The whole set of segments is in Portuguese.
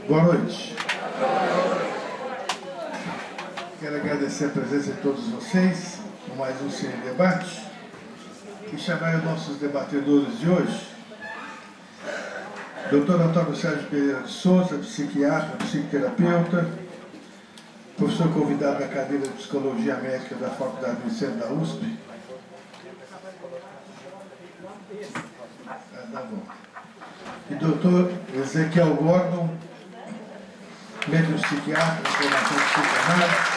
Boa noite. Quero agradecer a presença de todos vocês por mais um Cine Debate e chamar os nossos debatedores de hoje. Dr. Antônio Sérgio Pereira de Souza, psiquiatra, psicoterapeuta, professor convidado da cadeira de Psicologia Médica da Faculdade de Medicina da USP. E Dr. Ezequiel Gordon, médico psiquiatra, formação de psicanálise,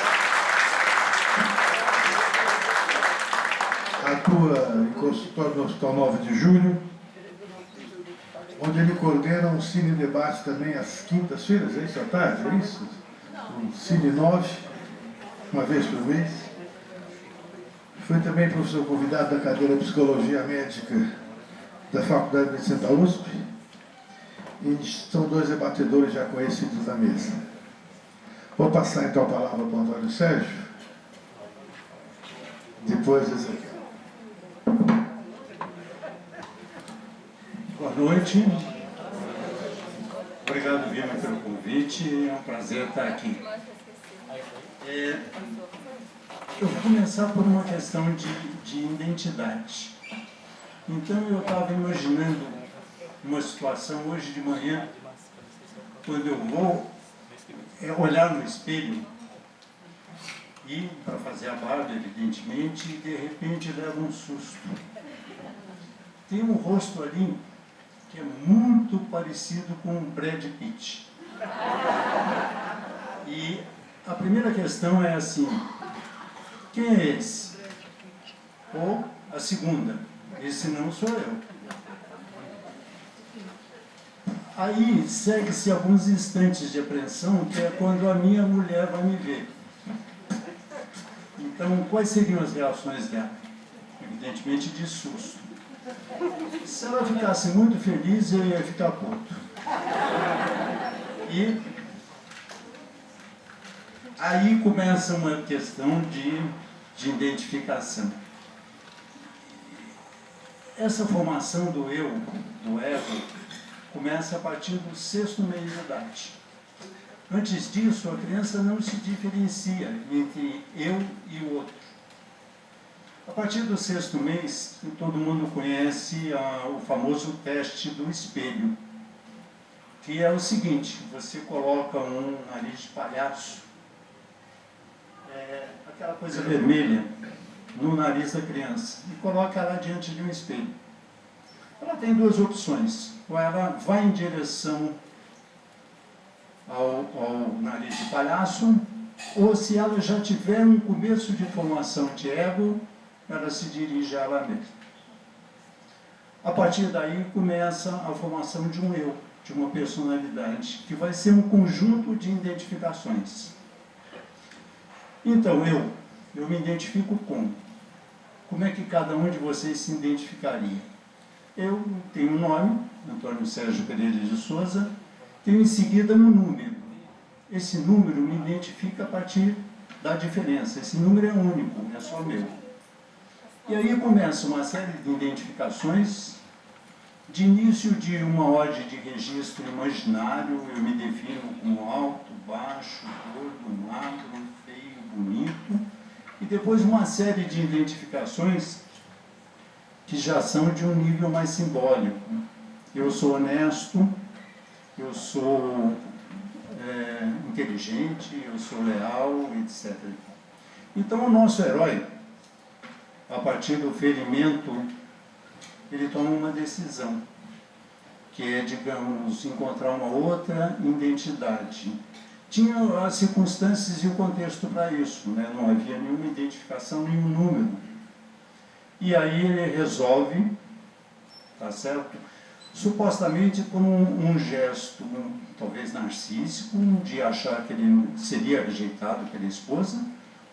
atua em consultório no Hospital 9 de Julho, onde ele coordena um Cine Debate também às quintas-feiras, é isso, à tarde, é isso? O Cine 9, uma vez por mês. Foi também professor convidado da cadeira de Psicologia Médica da Faculdade de Medicina da USP. E são dois debatedores já conhecidos da mesa. Vou passar então a palavra para o Antônio Sérgio, depois Ezequiel. Boa noite. Obrigado, Vilma, pelo convite. É um prazer estar aqui. Eu vou começar por uma questão de identidade. Então, eu estava imaginando uma situação hoje de manhã, quando eu vou olhar no espelho, e para fazer a barba, evidentemente, e de repente levo um susto. Tem um rosto ali que é muito parecido com o Brad Pitt. E a primeira questão é assim: quem é esse? Ou a segunda: esse não sou eu. Aí segue-se alguns instantes de apreensão, que é quando a minha mulher vai me ver. Então, quais seriam as reações dela? Evidentemente, de susto. Se ela ficasse muito feliz, eu ia ficar puto. E aí começa uma questão de identificação. Essa formação do eu, do ego, começa a partir do 6º mês de idade. Antes disso, a criança não se diferencia entre eu e o outro. A partir do 6º mês, todo mundo conhece o famoso teste do espelho, que é o seguinte: você coloca um nariz de palhaço, aquela coisa vermelha, no nariz da criança, e coloca ela diante de um espelho. Ela tem duas opções: ou ela vai em direção ao nariz de palhaço, ou se ela já tiver um começo de formação de ego, ela se dirige a ela mesma. A partir daí começa a formação de um eu, de uma personalidade, que vai ser um conjunto de identificações. Então, eu me identifico como é que cada um de vocês se identificaria? Eu tenho um nome, Antônio Sérgio Pereira de Souza, tenho em seguida um número. Esse número me identifica a partir da diferença. Esse número é único, é só meu. E aí começa uma série de identificações. De início de uma ordem de registro imaginário, eu me defino como alto, baixo, gordo, magro, feio, bonito. E depois uma série de identificações que já são de um nível mais simbólico. Eu sou honesto, eu sou inteligente, eu sou leal, etc. Então o nosso herói, a partir do ferimento, ele toma uma decisão, que é, digamos, encontrar uma outra identidade. Tinha as circunstâncias e o contexto para isso, né? Não havia nenhuma identificação, nenhum número. E aí ele resolve, tá certo? Supostamente por um gesto, talvez narcísico, de achar que ele seria rejeitado pela esposa,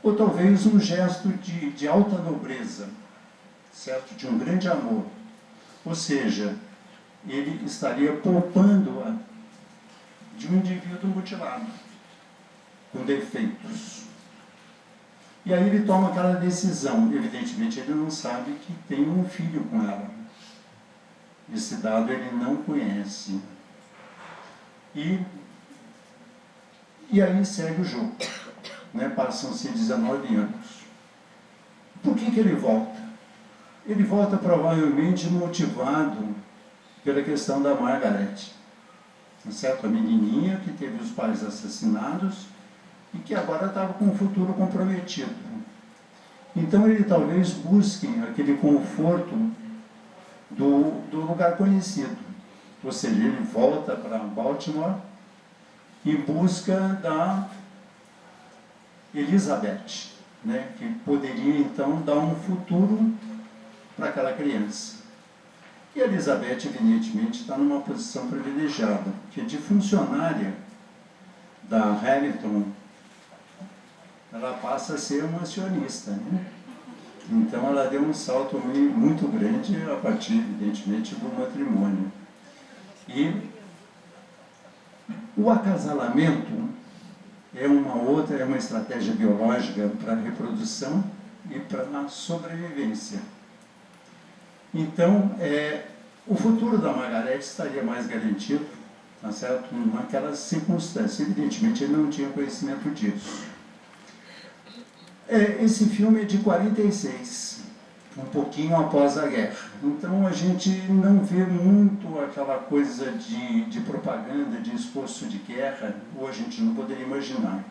ou talvez um gesto de alta nobreza, certo? De um grande amor. Ou seja, ele estaria poupando-a de um indivíduo mutilado, com defeitos. E aí ele toma aquela decisão. Evidentemente ele não sabe que tem um filho com ela. Esse dado ele não conhece. E E aí segue o jogo, né? Passam-se 19 anos. Por que ele volta? Ele volta provavelmente motivado pela questão da Margaret, certo? A menininha que teve os pais assassinados e que agora estava com o futuro comprometido. Então ele talvez busque aquele conforto do lugar conhecido. Ou seja, ele volta para Baltimore em busca da Elizabeth, né, que poderia então dar um futuro para aquela criança. E a Elizabeth, evidentemente, está numa posição privilegiada, porque de funcionária da Hamilton, ela passa a ser uma acionista, né? Então ela deu um salto muito grande a partir, evidentemente, do matrimônio. E o acasalamento é uma estratégia biológica para a reprodução e para a sobrevivência. Então, o futuro da Margaret estaria mais garantido, tá certo? Naquelas circunstâncias. Evidentemente, ele não tinha conhecimento disso. Esse filme é de 46, um pouquinho após a guerra. Então, a gente não vê muito aquela coisa de propaganda, de esforço de guerra, ou a gente não poderia imaginar.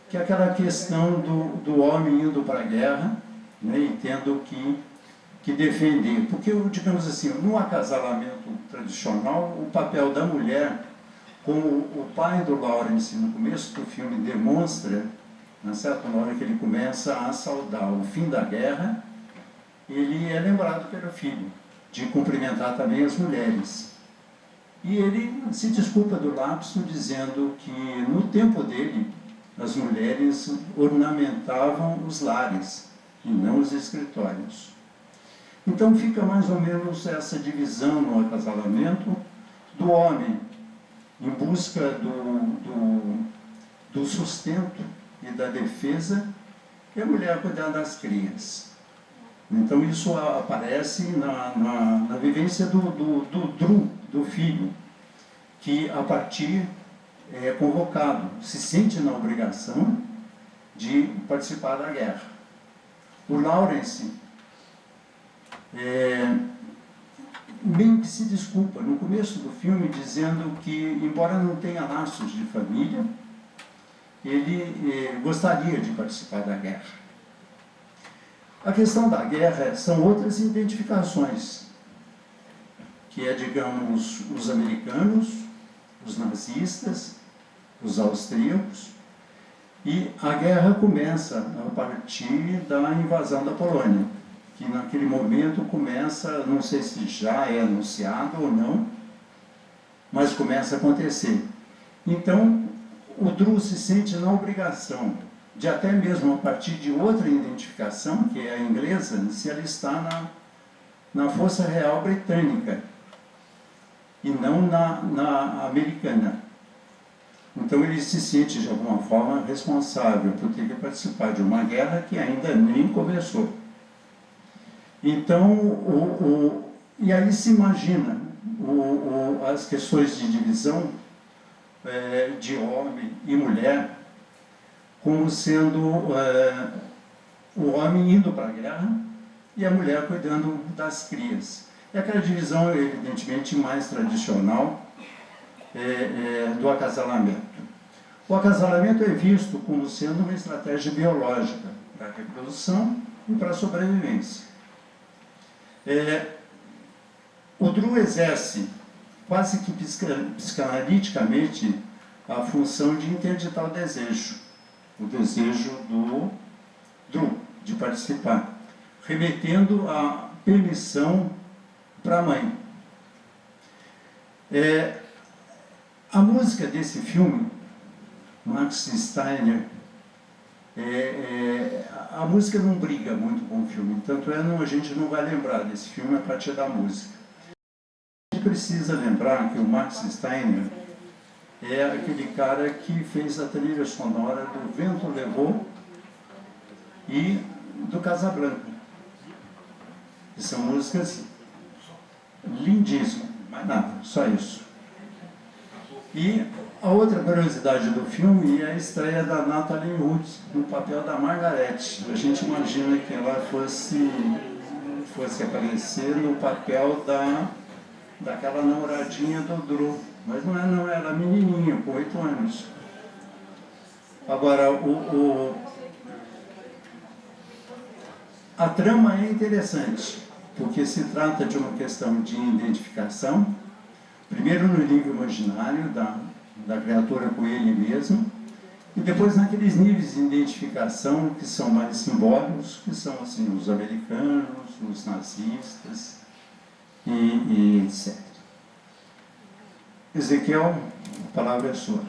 Que é aquela questão do homem indo para a guerra, né, e tendo que defender. Porque, digamos assim, no acasalamento tradicional, o papel da mulher, como o pai do Lawrence, no começo do filme, demonstra, na certa hora que ele começa a saudar o fim da guerra, ele é lembrado pelo filho, de cumprimentar também as mulheres. E ele se desculpa do lapso, dizendo que no tempo dele, as mulheres ornamentavam os lares e não os escritórios. Então fica mais ou menos essa divisão no acasalamento do homem em busca do sustento e da defesa, e a mulher cuidar das crias. Então isso aparece na vivência do Drew, do filho, que a partir é convocado, se sente na obrigação de participar da guerra. O Lawrence meio que se desculpa no começo do filme, dizendo que, embora não tenha laços de família, ele gostaria de participar da guerra. A questão da guerra são outras identificações, que é, digamos, os americanos, os nazistas, os austríacos, e a guerra começa a partir da invasão da Polônia, que naquele momento começa, não sei se já é anunciado ou não, mas começa a acontecer. Então, o Drew se sente na obrigação de, até mesmo a partir de outra identificação, que é a inglesa, se alistar na Força Real Britânica e não na americana. Então ele se sente, de alguma forma, responsável por ter que participar de uma guerra que ainda nem começou. Então, e aí se imagina as questões de divisão de homem e mulher como sendo o homem indo para a guerra e a mulher cuidando das crias. É aquela divisão, evidentemente, mais tradicional do acasalamento. O acasalamento é visto como sendo uma estratégia biológica para a reprodução e para a sobrevivência. O Drew exerce, quase que psicanaliticamente, a função de interditar o desejo do Drew de participar, remetendo a permissão para a mãe. A música desse filme, Max Steiner, a música não briga muito com o filme, tanto a gente não vai lembrar desse filme a partir da música. A gente precisa lembrar que o Max Steiner é aquele cara que fez a trilha sonora do Vento Levou e do Casablanca, que são músicas lindíssimas, mais nada, só isso. E a outra curiosidade do filme é a estreia da Natalie Wood no papel da Margaret. A gente imagina que ela fosse aparecer no papel daquela namoradinha do Drew, mas não é, não, ela é menininha, com 8 anos. Agora, a trama é interessante, porque se trata de uma questão de identificação, primeiro no nível imaginário da criatura com ele mesmo, e depois naqueles níveis de identificação que são mais simbólicos, que são assim, os americanos, os nazistas e etc. Ezequiel, a palavra é sua.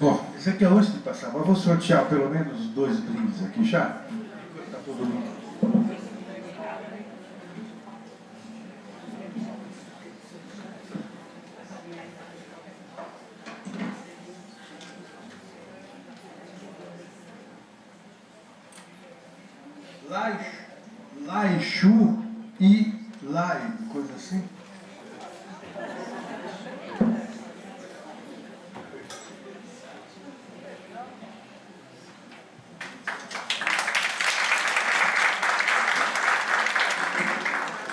Bom, Ezequiel, antes de passar, eu vou sortear pelo menos 2 brindes aqui já. Tá todo mundo. Laixu e Lai, coisa assim.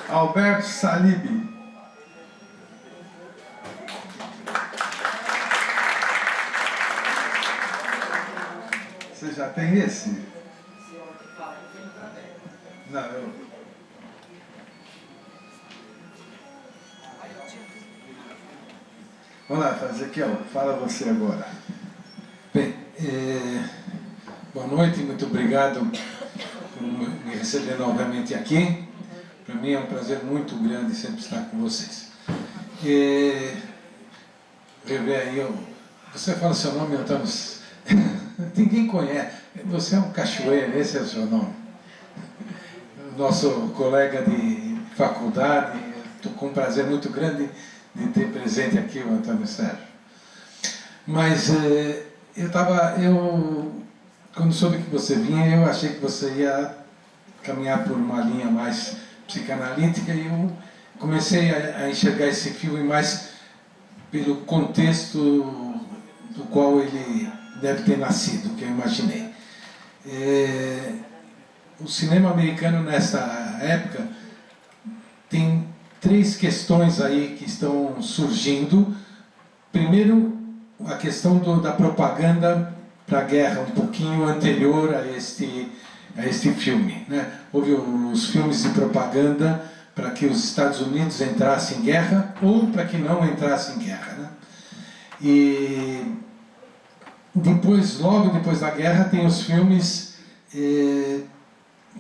Alberto Salibi. Você já tem esse? Não, eu... Vamos lá, Ezequiel, fala você agora. Bem, boa noite, muito obrigado por me receber novamente aqui. Para mim é um prazer muito grande sempre estar com vocês. Rever aí, você fala seu nome, Antônio. Ninguém conhece. Você é um cachoeiro, esse é o seu nome. Nosso colega de faculdade, estou com um prazer muito grande de ter presente aqui o Antônio Sérgio. Mas quando soube que você vinha, eu achei que você ia caminhar por uma linha mais psicanalítica e eu comecei a enxergar esse filme mais pelo contexto do qual ele deve ter nascido, que eu imaginei. O cinema americano nessa época tem 3 questões aí que estão surgindo. Primeiro, a questão da propaganda para a guerra, um pouquinho anterior a este filme, né? Houve os filmes de propaganda para que os Estados Unidos entrassem em guerra ou para que não entrassem em guerra, né? E depois, logo depois da guerra, tem os filmes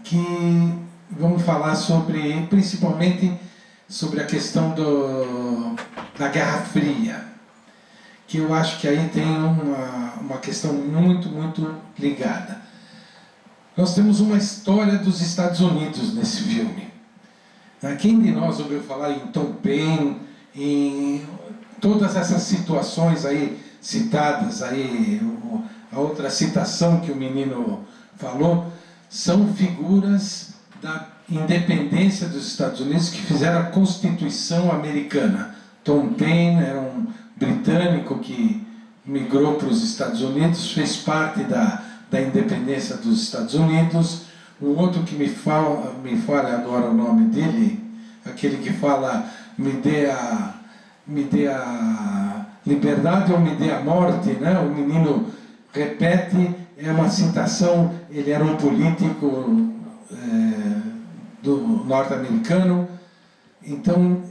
que vão falar principalmente sobre a questão da Guerra Fria, que eu acho que aí tem uma questão muito, muito ligada. Nós temos uma história dos Estados Unidos nesse filme. Quem de nós ouviu falar em Tom Paine, em todas essas situações aí citadas, aí, a outra citação que o menino falou, são figuras da independência dos Estados Unidos que fizeram a Constituição americana. Tom Paine era um britânico que migrou para os Estados Unidos, fez parte da independência dos Estados Unidos. O outro que me fala agora o nome dele, aquele que fala me dê a liberdade ou me dê a morte, né? O menino repete, é uma citação, ele era um político do norte-americano. Então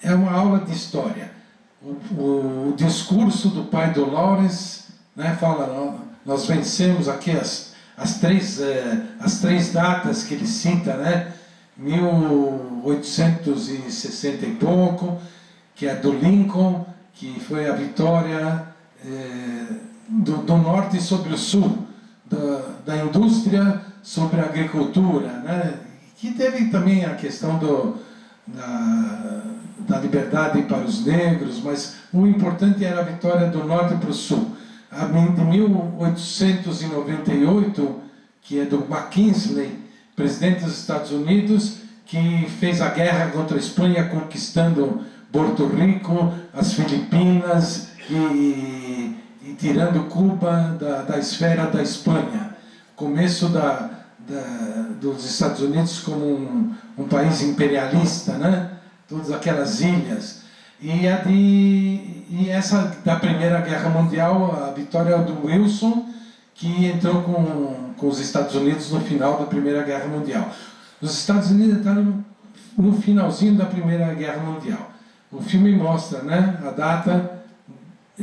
é uma aula de história. O discurso do pai do Lawrence, né, fala, nós vencemos aqui as três datas que ele cita, né? 1860 e pouco, que é do Lincoln, que foi a vitória do norte sobre o sul, da indústria sobre a agricultura, né? Que teve também a questão da liberdade para os negros, mas o importante era a vitória do norte para o sul. A de 1898, que é do Mackinley, presidente dos Estados Unidos, que fez a guerra contra a Espanha, conquistando Porto Rico, as Filipinas e tirando Cuba da esfera da Espanha. Começo dos Estados Unidos como um país imperialista, né? Todas aquelas ilhas. E essa da Primeira Guerra Mundial, a vitória do Wilson, que entrou com os Estados Unidos no final da Primeira Guerra Mundial. Os Estados Unidos entraram no finalzinho da Primeira Guerra Mundial. O filme mostra, né, a data,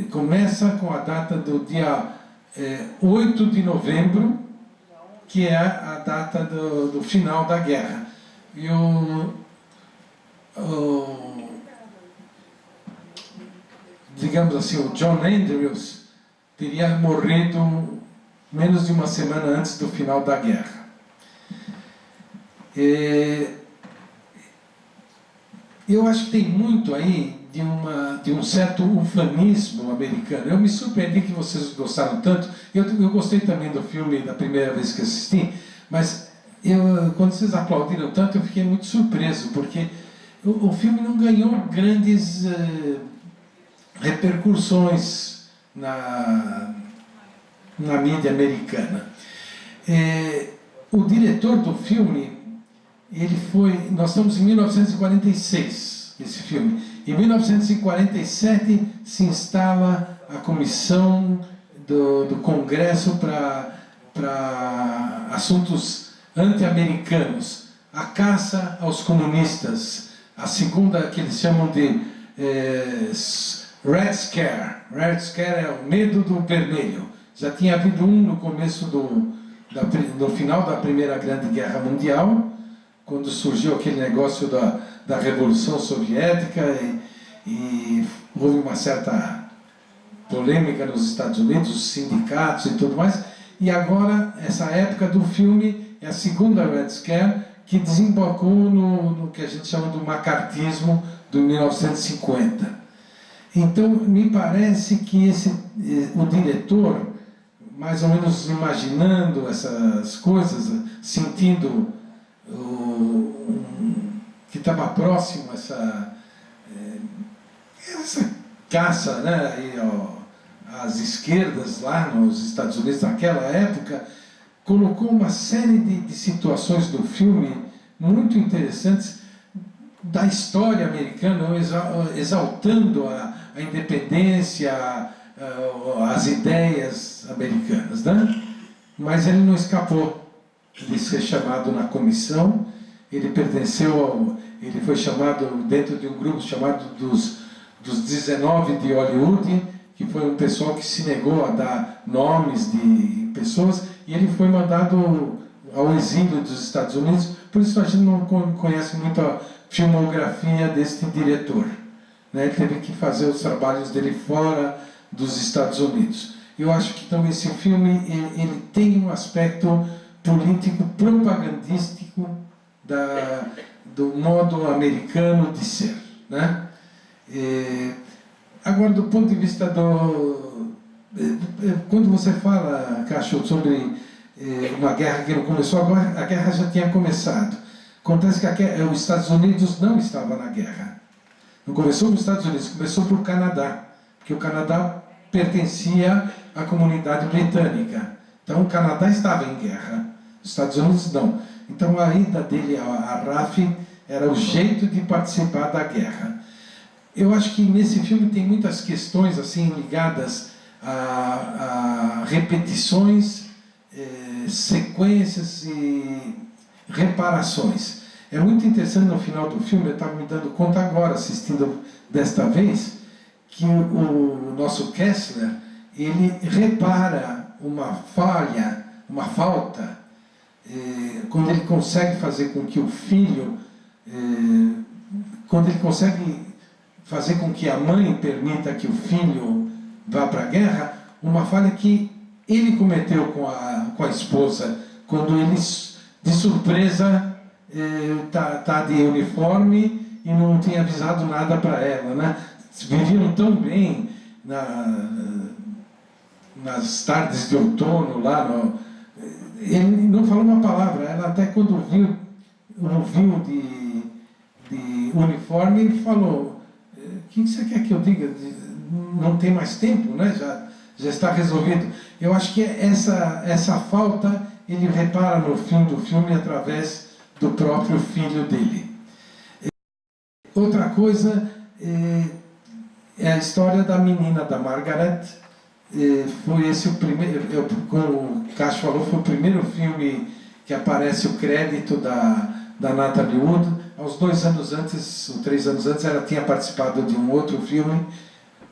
começa com a data do dia 8 de novembro, que é a data do final da guerra. E digamos assim, o John Andrews teria morrido menos de uma semana antes do final da guerra. Eu acho que tem muito aí de um certo ufanismo americano. Eu me surpreendi que vocês gostaram tanto. Eu gostei também do filme da primeira vez que assisti, mas quando vocês aplaudiram tanto, eu fiquei muito surpreso, porque o filme não ganhou grandes repercussões na mídia americana. O diretor do filme, nós estamos em 1946, esse filme. Em 1947 se instala a comissão do Congresso para assuntos anti-americanos, a caça aos comunistas, a segunda que eles chamam de Red Scare. Red Scare é o medo do vermelho. Já tinha havido um no começo no final da Primeira Grande Guerra Mundial, quando surgiu aquele negócio da Revolução Soviética e houve uma certa polêmica nos Estados Unidos, os sindicatos e tudo mais. E agora, essa época do filme é a segunda Red Scare, que desembocou no que a gente chama do macartismo de 1950. Então, me parece que o diretor, mais ou menos imaginando essas coisas, sentindo que estava próximo essa caça, né, às esquerdas lá nos Estados Unidos naquela época, colocou uma série de situações do filme muito interessantes da história americana, exaltando a independência, as ideias americanas, né? Mas ele não escapou de ser chamado na comissão. Ele foi chamado dentro de um grupo chamado dos 19 de Hollywood, que foi um pessoal que se negou a dar nomes de pessoas, e ele foi mandado ao exílio dos Estados Unidos. Por isso a gente não conhece muito a filmografia deste diretor, né? Ele teve que fazer os trabalhos dele fora dos Estados Unidos. Eu acho que então esse filme ele tem um aspecto político propagandístico do modo americano de ser, né? Agora, do ponto de vista quando você fala, Cacho, sobre uma guerra que não começou agora, a guerra já tinha começado. Acontece que os Estados Unidos não estavam na guerra. Não começou nos Estados Unidos, começou por Canadá, porque o Canadá pertencia à comunidade britânica. Então o Canadá estava em guerra, os Estados Unidos não. Então a ida dele à RAF era o jeito de participar da guerra. Eu acho que nesse filme tem muitas questões assim ligadas a repetições, sequências e reparações. É muito interessante no final do filme, eu estava me dando conta agora, assistindo desta vez, que o nosso Kessler, ele repara uma falha, uma falta, quando ele consegue fazer com que o filho, quando ele consegue fazer com que a mãe permita que o filho vá para a guerra, uma falha que ele cometeu com a esposa, quando ele, de surpresa, tá de uniforme e não tinha avisado nada para ela, né? Viviam tão bem nas tardes de outono lá ele não falou uma palavra. Ela até quando viu de uniforme, falou: o que você quer que eu diga? Não tem mais tempo, né? Já está resolvido. Eu acho que essa falta ele repara no fim do filme através do próprio filho dele. Outra coisa é a história da menina, da Margaret. Foi esse o primeiro, como o Cássio falou, foi o primeiro filme que aparece o crédito da Natalie Wood. Aos 2 anos antes, ou 3 anos antes, ela tinha participado de um outro filme,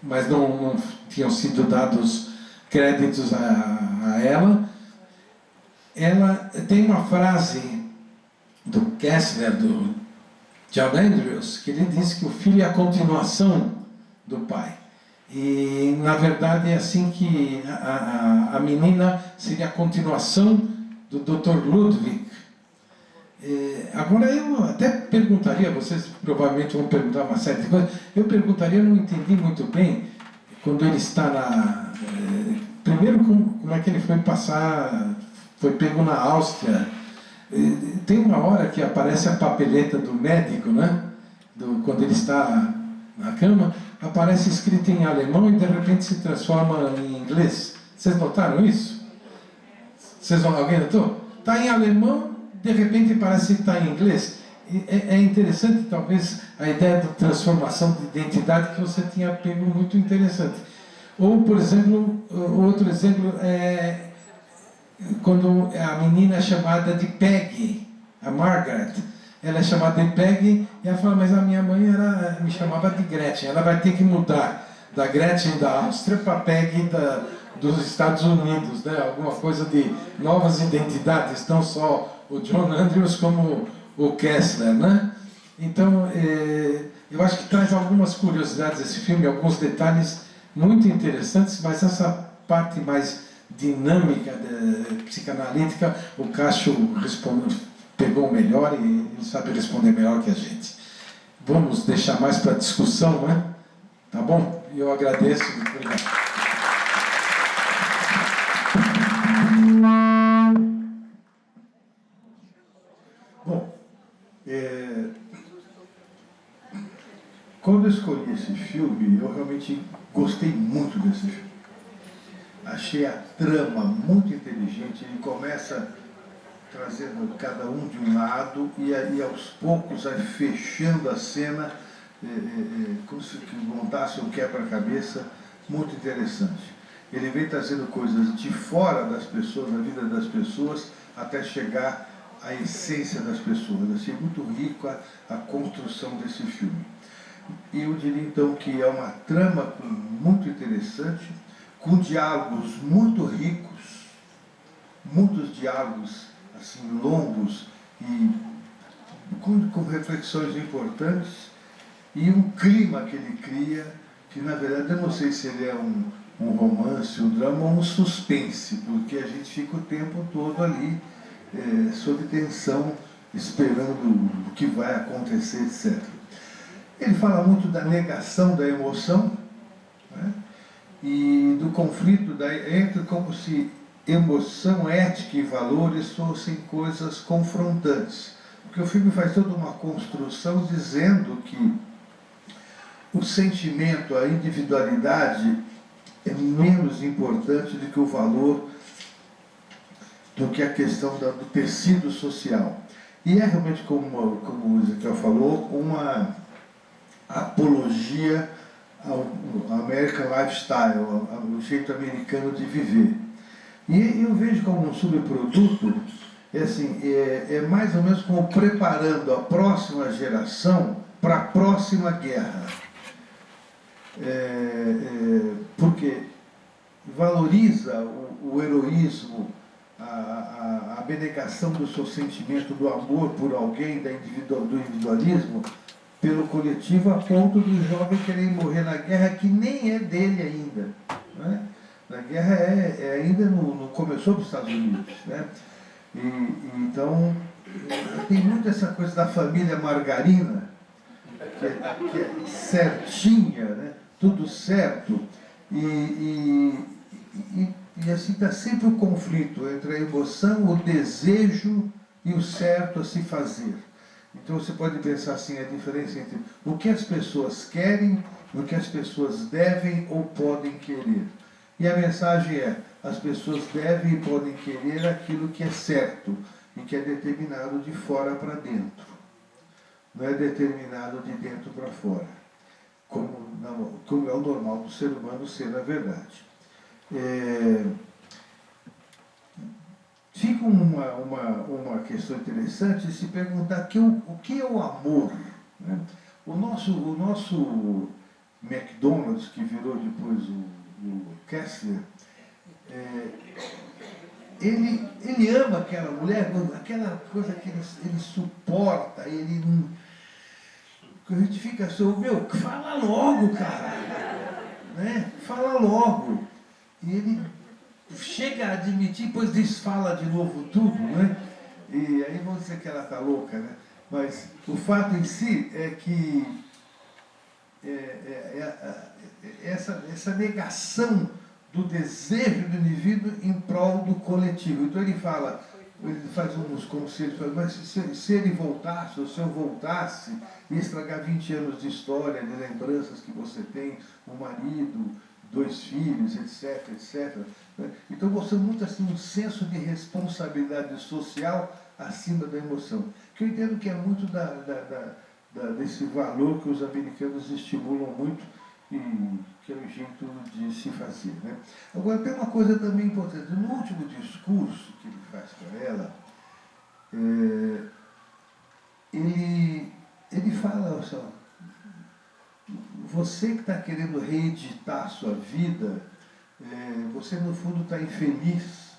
mas não tinham sido dados créditos a ela. Ela tem uma frase do Kessler, do John Andrews, que ele diz que o filho é a continuação do pai. E, na verdade, é assim que a menina seria a continuação do Dr. Ludwig. Agora, eu até perguntaria, vocês provavelmente vão perguntar uma série de coisas, eu perguntaria, eu não entendi muito bem, quando ele está primeiro, como é que ele foi pego na Áustria. Tem uma hora que aparece a papeleta do médico, né? Quando ele está na cama, aparece escrito em alemão e de repente se transforma em inglês. Vocês notaram isso? Alguém notou? Está em alemão, de repente parece que está em inglês. É interessante, talvez, a ideia da transformação de identidade que você tinha pego muito interessante. Ou, por exemplo, outro exemplo é quando a menina é chamada de Peggy, a Margaret. Ela é chamada de Peggy e ela fala: mas a minha mãe me chamava de Gretchen. Ela vai ter que mudar da Gretchen da Áustria para Peggy dos Estados Unidos, né? Alguma coisa de novas identidades, não só o John Andrews como o Kessler, né? Então, eu acho que traz algumas curiosidades esse filme, alguns detalhes muito interessantes, mas essa parte mais dinâmica, psicanalítica, o Cássio pegou melhor e ele sabe responder melhor que a gente. Vamos deixar mais para discussão, né? Tá bom? Eu agradeço. Obrigado. Bom, quando eu escolhi esse filme, eu realmente gostei muito desse filme. Achei a trama muito inteligente. Ele começa trazendo cada um de um lado e aos poucos vai fechando a cena, como se montasse um quebra-cabeça muito interessante. Ele vem trazendo coisas de fora das pessoas, da vida das pessoas, até chegar à essência das pessoas. Achei muito rico a construção desse filme. E eu diria então que é uma trama muito interessante, com diálogos muito ricos, muitos diálogos assim longos e com reflexões importantes, e um clima que ele cria, que na verdade eu não sei se ele é um romance, um drama ou um suspense, porque a gente fica o tempo todo ali sob tensão, esperando o que vai acontecer, etc. Ele fala muito da negação da emoção, né? E do conflito entre como se emoção, ética e valores fossem coisas confrontantes. Porque o filme faz toda uma construção dizendo que o sentimento, a individualidade é menos importante do que o valor, do que a questão do tecido social. E é realmente, como o Ezequiel falou, uma apologia ao American Lifestyle, ao jeito americano de viver. E eu vejo como um subproduto, é mais ou menos como preparando a próxima geração para a próxima guerra. Porque valoriza o heroísmo, a abnegação do seu sentimento, do amor por alguém, do individualismo, pelo coletivo, a ponto do jovem querer morrer na guerra que nem é dele ainda, né? Na guerra ainda não começou nos Estados Unidos, né? Então tem muito essa coisa da família margarina, que é certinha, né? Tudo certo, e E assim está sempre o conflito entre a emoção, o desejo e o certo a se fazer. Então você pode pensar assim, a diferença entre o que as pessoas querem, o que as pessoas devem ou podem querer. E a mensagem é, as pessoas devem e podem querer aquilo que é certo e que é determinado de fora para dentro. Não é determinado de dentro para fora, como é o normal do ser humano ser na verdade. Fica uma questão interessante de se perguntar o que é o amor. Né? O nosso McDonald's, que virou depois o Kessler, ele ama aquela mulher, aquela coisa que ele suporta, ele não... A gente fica assim, fala logo, cara, né? Fala logo. E ele chega a admitir, depois desfala de novo tudo, né? E aí vão dizer que ela está louca, né? Mas o fato em si é que essa negação do desejo do indivíduo em prol do coletivo. Então ele faz uns conselhos, mas se ele voltasse, ou se eu voltasse, ia estragar 20 anos de história, de lembranças que você tem, um marido, 2 filhos, etc, etc. Então você muito assim um senso de responsabilidade social acima da emoção. Que eu entendo que é muito desse valor que os americanos estimulam muito e que é o jeito de se fazer. Né? Agora tem uma coisa também importante. No último discurso que ele faz para ela, ele fala assim, você que está querendo reeditar a sua vida, você no fundo está infeliz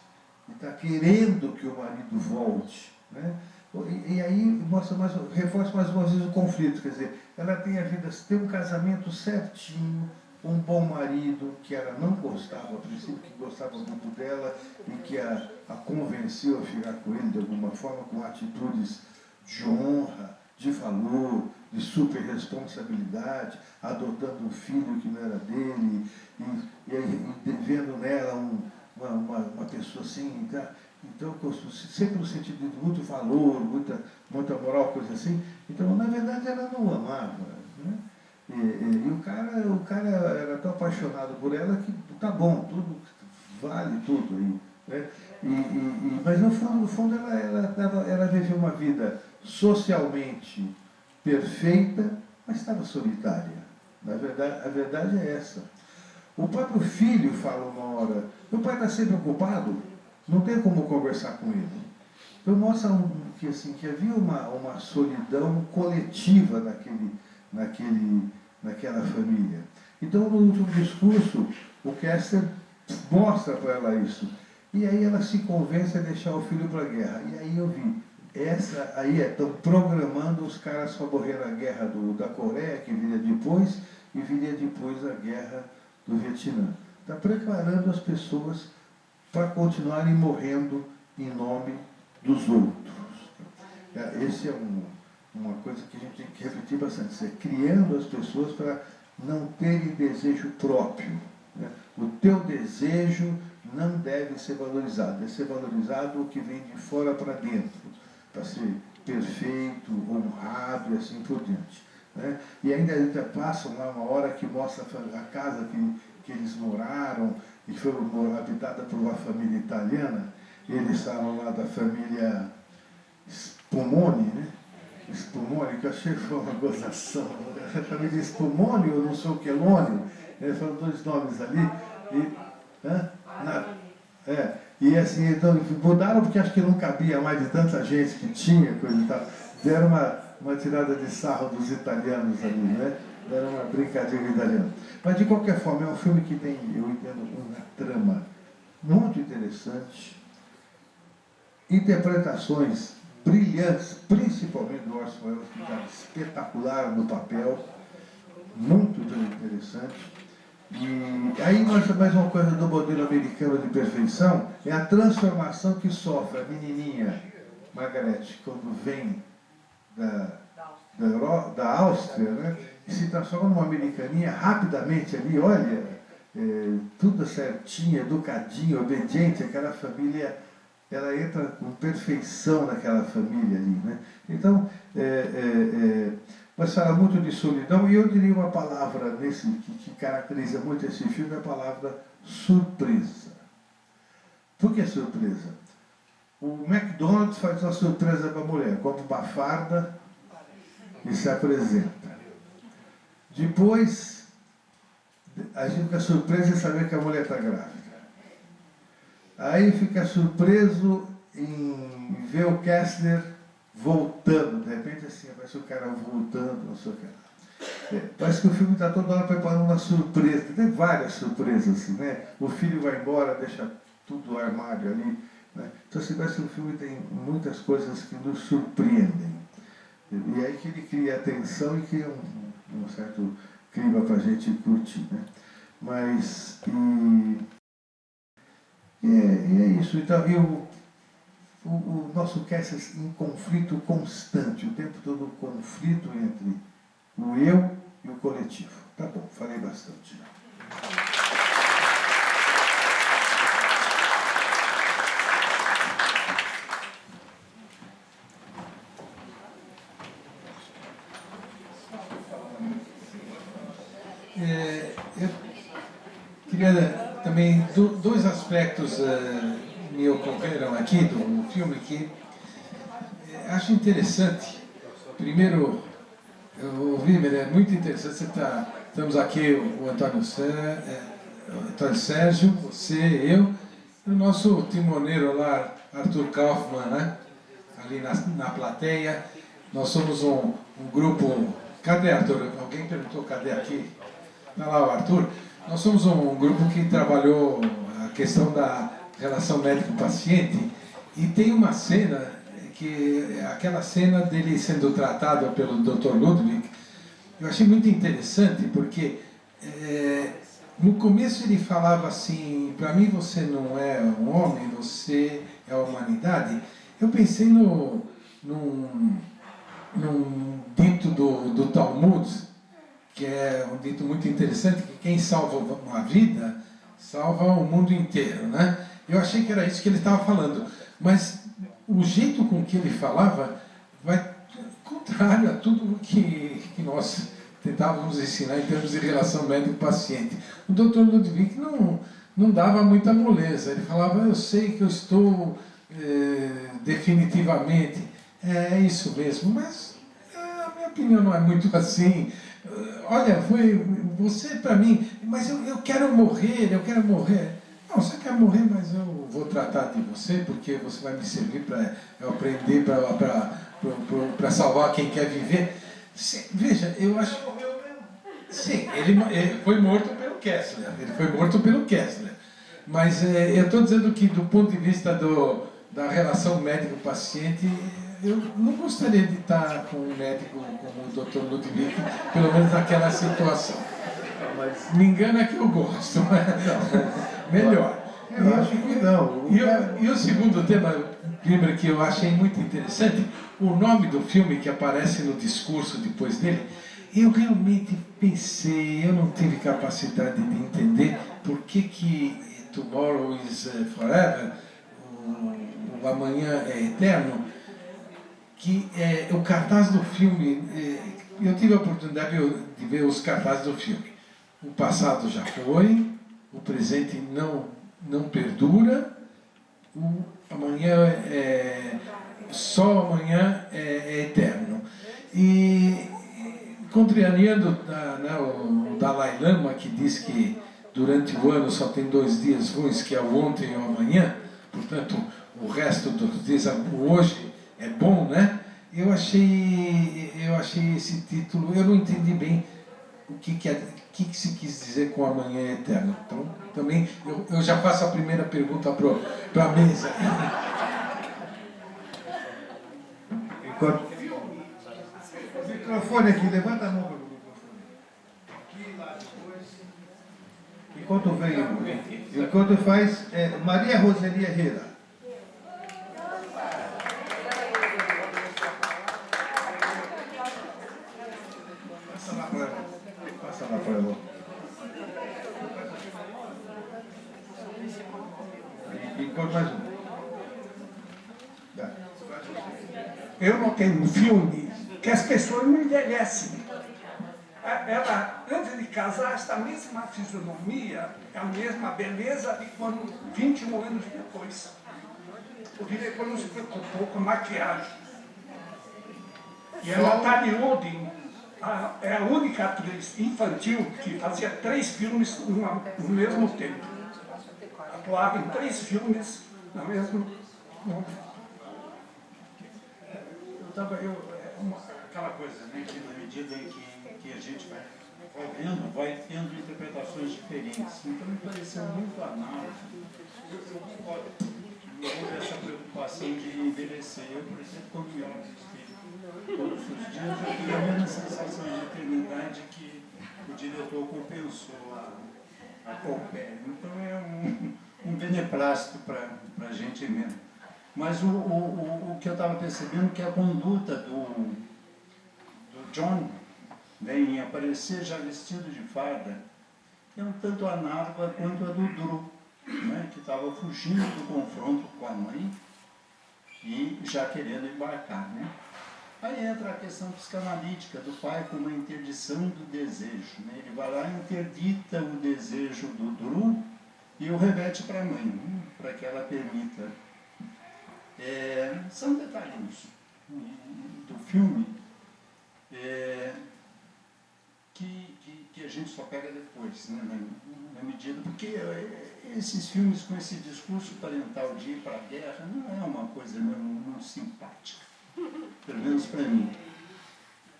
e está querendo que o marido volte. Né? E aí reforça mais uma vez o conflito, quer dizer, ela tem a vida, tem um casamento certinho, um bom marido, que ela não gostava, a princípio, que gostava muito dela e que a convenceu a ficar com ele de alguma forma, com atitudes de honra, de valor, de super responsabilidade, adotando um filho que não era dele, e vendo nela uma pessoa assim, tá? Então, sempre no sentido de muito valor, muita moral, coisa assim. Então, na verdade, ela não amava. Né? E o cara era tão apaixonado por ela que tá bom, tudo vale tudo aí. Né? Mas no fundo ela viveu uma vida socialmente perfeita, mas estava solitária. Na verdade, a verdade é essa. O próprio filho fala uma hora, meu pai está sempre ocupado, não tem como conversar com ele. Então mostra que havia uma solidão coletiva naquela família. Então no último discurso, o Kessler mostra para ela isso. E aí ela se convence a deixar o filho para a guerra. E aí eu vi, estão programando os caras para morrer na guerra da Coreia, que viria depois, e viria depois a guerra do Vietnã. Está preparando as pessoas para continuarem morrendo em nome dos outros. Essa é uma coisa que a gente tem que repetir bastante, criando as pessoas para não terem desejo próprio. Né? O teu desejo não deve ser valorizado, deve ser valorizado o que vem de fora para dentro, para ser perfeito, honrado e assim por diante. Né? E ainda passam lá uma hora que mostra a casa que eles moraram, e foi habitada por uma família italiana. Eles estavam lá da família Spumoni, né? Spumoni, que eu achei que foi uma gozação. A família Spumoni, ou não sei o que, Loni, foram 2 nomes ali. E assim, então, mudaram porque acho que não cabia mais de tanta gente que tinha, coisa e tal. Deram uma tirada de sarro dos italianos ali, né? Era uma brincadeira italiana. Mas, de qualquer forma, é um filme que tem, eu entendo, uma trama muito interessante, interpretações brilhantes, principalmente do Orson Welles, que está espetacular no papel, muito interessante. E aí, mais uma coisa do modelo americano de perfeição, é a transformação que sofre a menininha Margarete, quando vem da Áustria, né? E se transforma numa americaninha rapidamente ali, olha, tudo certinho, educadinho, obediente, aquela família, ela entra com perfeição naquela família ali, né? Então, mas fala muito de solidão, e eu diria uma palavra que caracteriza muito esse filme, a palavra surpresa. Por que surpresa? O McDonald's faz uma surpresa para a mulher, compra uma farda e se apresenta. Depois, a gente fica surpreso em saber que a mulher está grávida. Aí fica surpreso em ver o Kessler voltando. De repente, assim, aparece o cara voltando, não sei o que lá. Parece que o filme está toda hora preparando uma surpresa. Tem várias surpresas, assim, né? O filho vai embora, deixa tudo armário ali. Né? Então, assim, parece que o filme tem muitas coisas que nos surpreendem. E aí que ele cria atenção e cria um certo clima para a gente curtir, né? Mas, é isso. Então, o nosso cast é em conflito constante, o tempo todo conflito entre o eu e o coletivo. Tá bom, falei bastante já. Eu queria também, dois aspectos me ocorreram aqui do filme que acho interessante. Primeiro, eu ouvi, é muito interessante, estamos aqui, o Antônio Sérgio, você, eu, e o nosso timoneiro lá, Arthur Kaufmann, né? Ali na plateia. Nós somos um grupo... Cadê, Arthur? Alguém perguntou, cadê aqui? Está lá o Arthur. Nós somos um grupo que trabalhou a questão da relação médico-paciente, e tem uma cena, aquela cena dele sendo tratado pelo Dr. Ludwig, eu achei muito interessante, porque no começo ele falava assim, para mim você não é um homem, você é a humanidade. Eu pensei num dito do Talmud, que é um dito muito interessante, que quem salva uma vida, salva o mundo inteiro, né? Eu achei que era isso que ele estava falando, mas o jeito com que ele falava vai contrário a tudo que nós tentávamos ensinar em termos de relação médico-paciente. O Dr. Ludwig não dava muita moleza, ele falava, eu sei que eu estou definitivamente, é isso mesmo, mas a minha opinião não é muito assim. Olha, você para mim, mas eu quero morrer, eu quero morrer. Não, você quer morrer, mas eu vou tratar de você, porque você vai me servir para eu aprender, para salvar quem quer viver. Veja, eu acho... Sim, ele foi morto pelo Kessler, Mas eu estou dizendo que, do ponto de vista da relação médico-paciente, eu não gostaria de estar com um médico como o Dr. Ludwig, pelo menos naquela situação. Mas me engana que eu gosto, mas não, melhor. Eu acho que não. E o segundo tema, lembra que eu achei muito interessante, o nome do filme que aparece no discurso depois dele, eu realmente pensei, eu não tive capacidade de entender por que Tomorrow is Forever, o Amanhã é Eterno, que o cartaz do filme, eu tive a oportunidade de ver os cartazes do filme. O passado já foi, o presente não perdura, o amanhã só amanhã é eterno. E contrariando o Dalai Lama, que diz que durante o ano só tem 2 dias ruins, que é o ontem e o amanhã, portanto o resto dos dias, o hoje é bom, né? Eu achei esse título, eu não entendi bem o que se quis dizer com amanhã eterno. Então, também, eu já faço a primeira pergunta para a mesa. O microfone aqui, levanta a mão para o microfone. Aqui, lá depois. Enquanto faz, Maria Roseli Herrera. Passa lá para ela. Enquanto mais um. Eu notei no filme que as pessoas não envelhecem. Ela, antes de casar, esta mesma fisionomia, a mesma beleza de quando 21 anos depois. O diretor não se preocupou com maquiagem. E ela, Tali Odin, é a única atriz infantil que fazia 3 filmes no mesmo tempo. Atuava em 3 filmes no mesmo momento. Aquela coisa, né, que na medida em que a gente vai vendo, vai tendo interpretações diferentes. Então me pareceu muito análogo. Não houve essa preocupação de envelhecer. Eu, por exemplo, quando me assisti todos os dias, eu tive a mesma sensação de eternidade que o diretor compensou a Colbert. Então é um beneplácito para a gente mesmo. Mas o que eu estava percebendo é que a conduta do John vem aparecer já vestido de farda é um tanto análoga quanto a do Drew, né, que estava fugindo do confronto com a mãe e já querendo embarcar. Né? Aí entra a questão psicanalítica do pai como a interdição do desejo. Né? Ele vai lá e interdita o desejo do Drew e o remete para a mãe, né, para que ela permita. São detalhes do filme que a gente só pega depois, né, na medida, porque esses filmes com esse discurso parental de ir para a guerra não é uma coisa muito simpática, pelo menos para mim.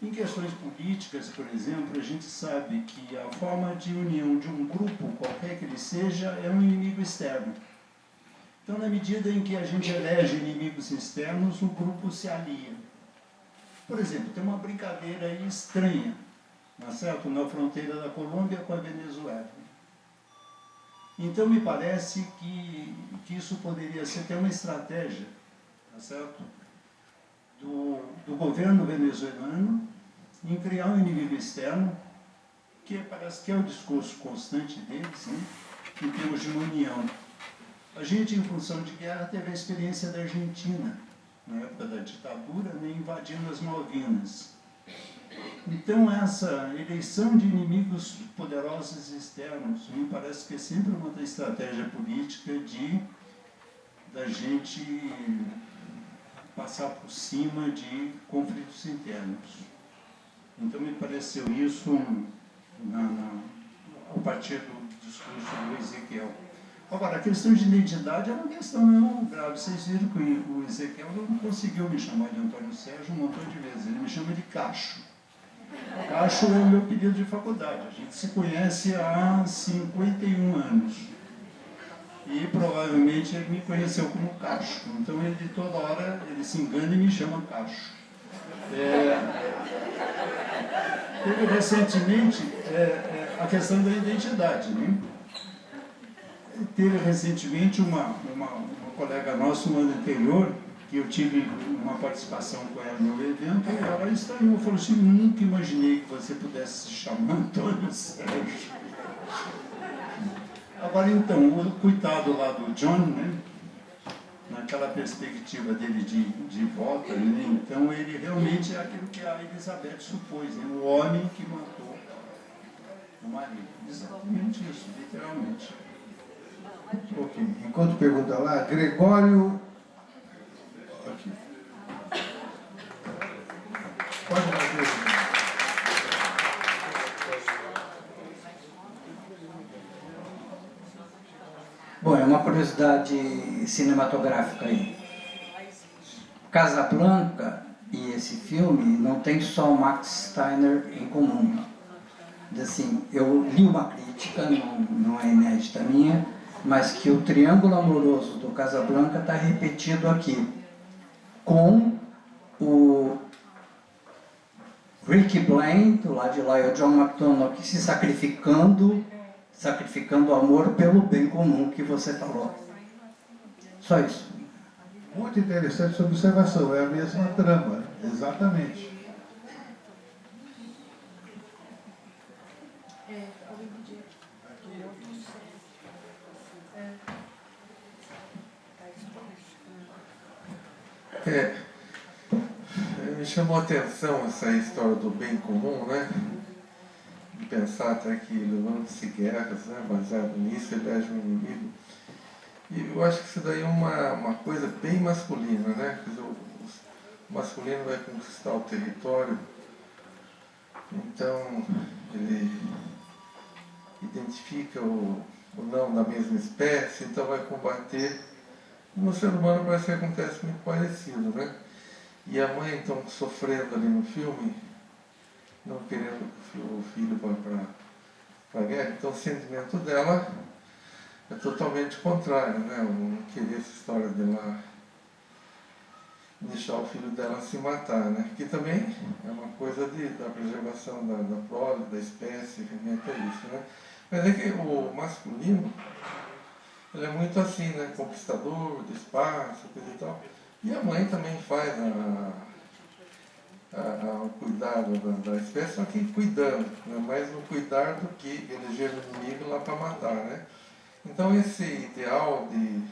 Em questões políticas, por exemplo, a gente sabe que a forma de união de um grupo, qualquer que ele seja, é um inimigo externo. Então, na medida em que a gente elege inimigos externos, o grupo se alia. Por exemplo, tem uma brincadeira aí estranha, não é certo? Na fronteira da Colômbia com a Venezuela. Então, me parece que isso poderia ser até uma estratégia, não é certo? Do governo venezuelano em criar um inimigo externo, que parece que é o discurso constante deles, né? Em termos de uma união. A gente, em função de guerra, teve a experiência da Argentina, na época da ditadura, né, invadindo as Malvinas. Então, essa eleição de inimigos poderosos externos, me parece que é sempre uma estratégia política da gente passar por cima de conflitos internos. Então, me pareceu isso a partir do discurso do Ezequiel. Agora, a questão de identidade é uma questão não grave. Vocês viram que o Ezequiel não conseguiu me chamar de Antônio Sérgio um montão de vezes. Ele me chama de Cacho. Cacho é o meu apelido de faculdade. A gente se conhece há 51 anos. E provavelmente ele me conheceu como Cacho. Então, ele toda hora ele se engana e me chama Cacho. Teve recentemente a questão da identidade, né? Teve recentemente uma colega nossa, no ano anterior, que eu tive uma participação com ela no evento, e ela estranhou, falou assim: nunca imaginei que você pudesse se chamar Antônio Sérgio. Agora então, o coitado lá do John, né, naquela perspectiva dele de volta, né, então ele realmente é aquilo que a Elizabeth supôs, né, o homem que matou o marido. Exatamente isso, literalmente. Ok. Enquanto pergunta lá, Gregório. Aqui. Pode fazer. Bom, é uma curiosidade cinematográfica aí. Casablanca e esse filme não tem só o Max Steiner em comum. Assim, eu li uma crítica, não é inédita minha, mas que o triângulo amoroso do Casablanca está repetido aqui, com o Ricky Blaine, do lado de lá, e o John McDonald, se sacrificando o amor pelo bem comum que você falou. Só isso. Muito interessante sua observação, é a mesma trama, exatamente. Me chamou a atenção essa história do bem comum, né? De pensar até que levando-se guerras, né? Baseado nisso, elege um inimigo. E eu acho que isso daí é uma coisa bem masculina, né? Quer dizer, o masculino vai conquistar o território, então ele identifica o não da mesma espécie, então vai combater. No ser humano parece que acontece muito parecido, né? E a mãe, então, sofrendo ali no filme, não querendo o filho para a guerra, então o sentimento dela é totalmente contrário, né? Não querer essa história dela deixar o filho dela se matar, né? Que também é uma coisa da preservação da prole, da espécie, remete a isso, né? Mas é que o masculino, ele é muito assim, né? Conquistador, de espaço, coisa e tal. E a mãe também faz o cuidado da espécie, só que cuidando, né? Mais no cuidar do que eleger o inimigo lá para matar, né? Então esse ideal de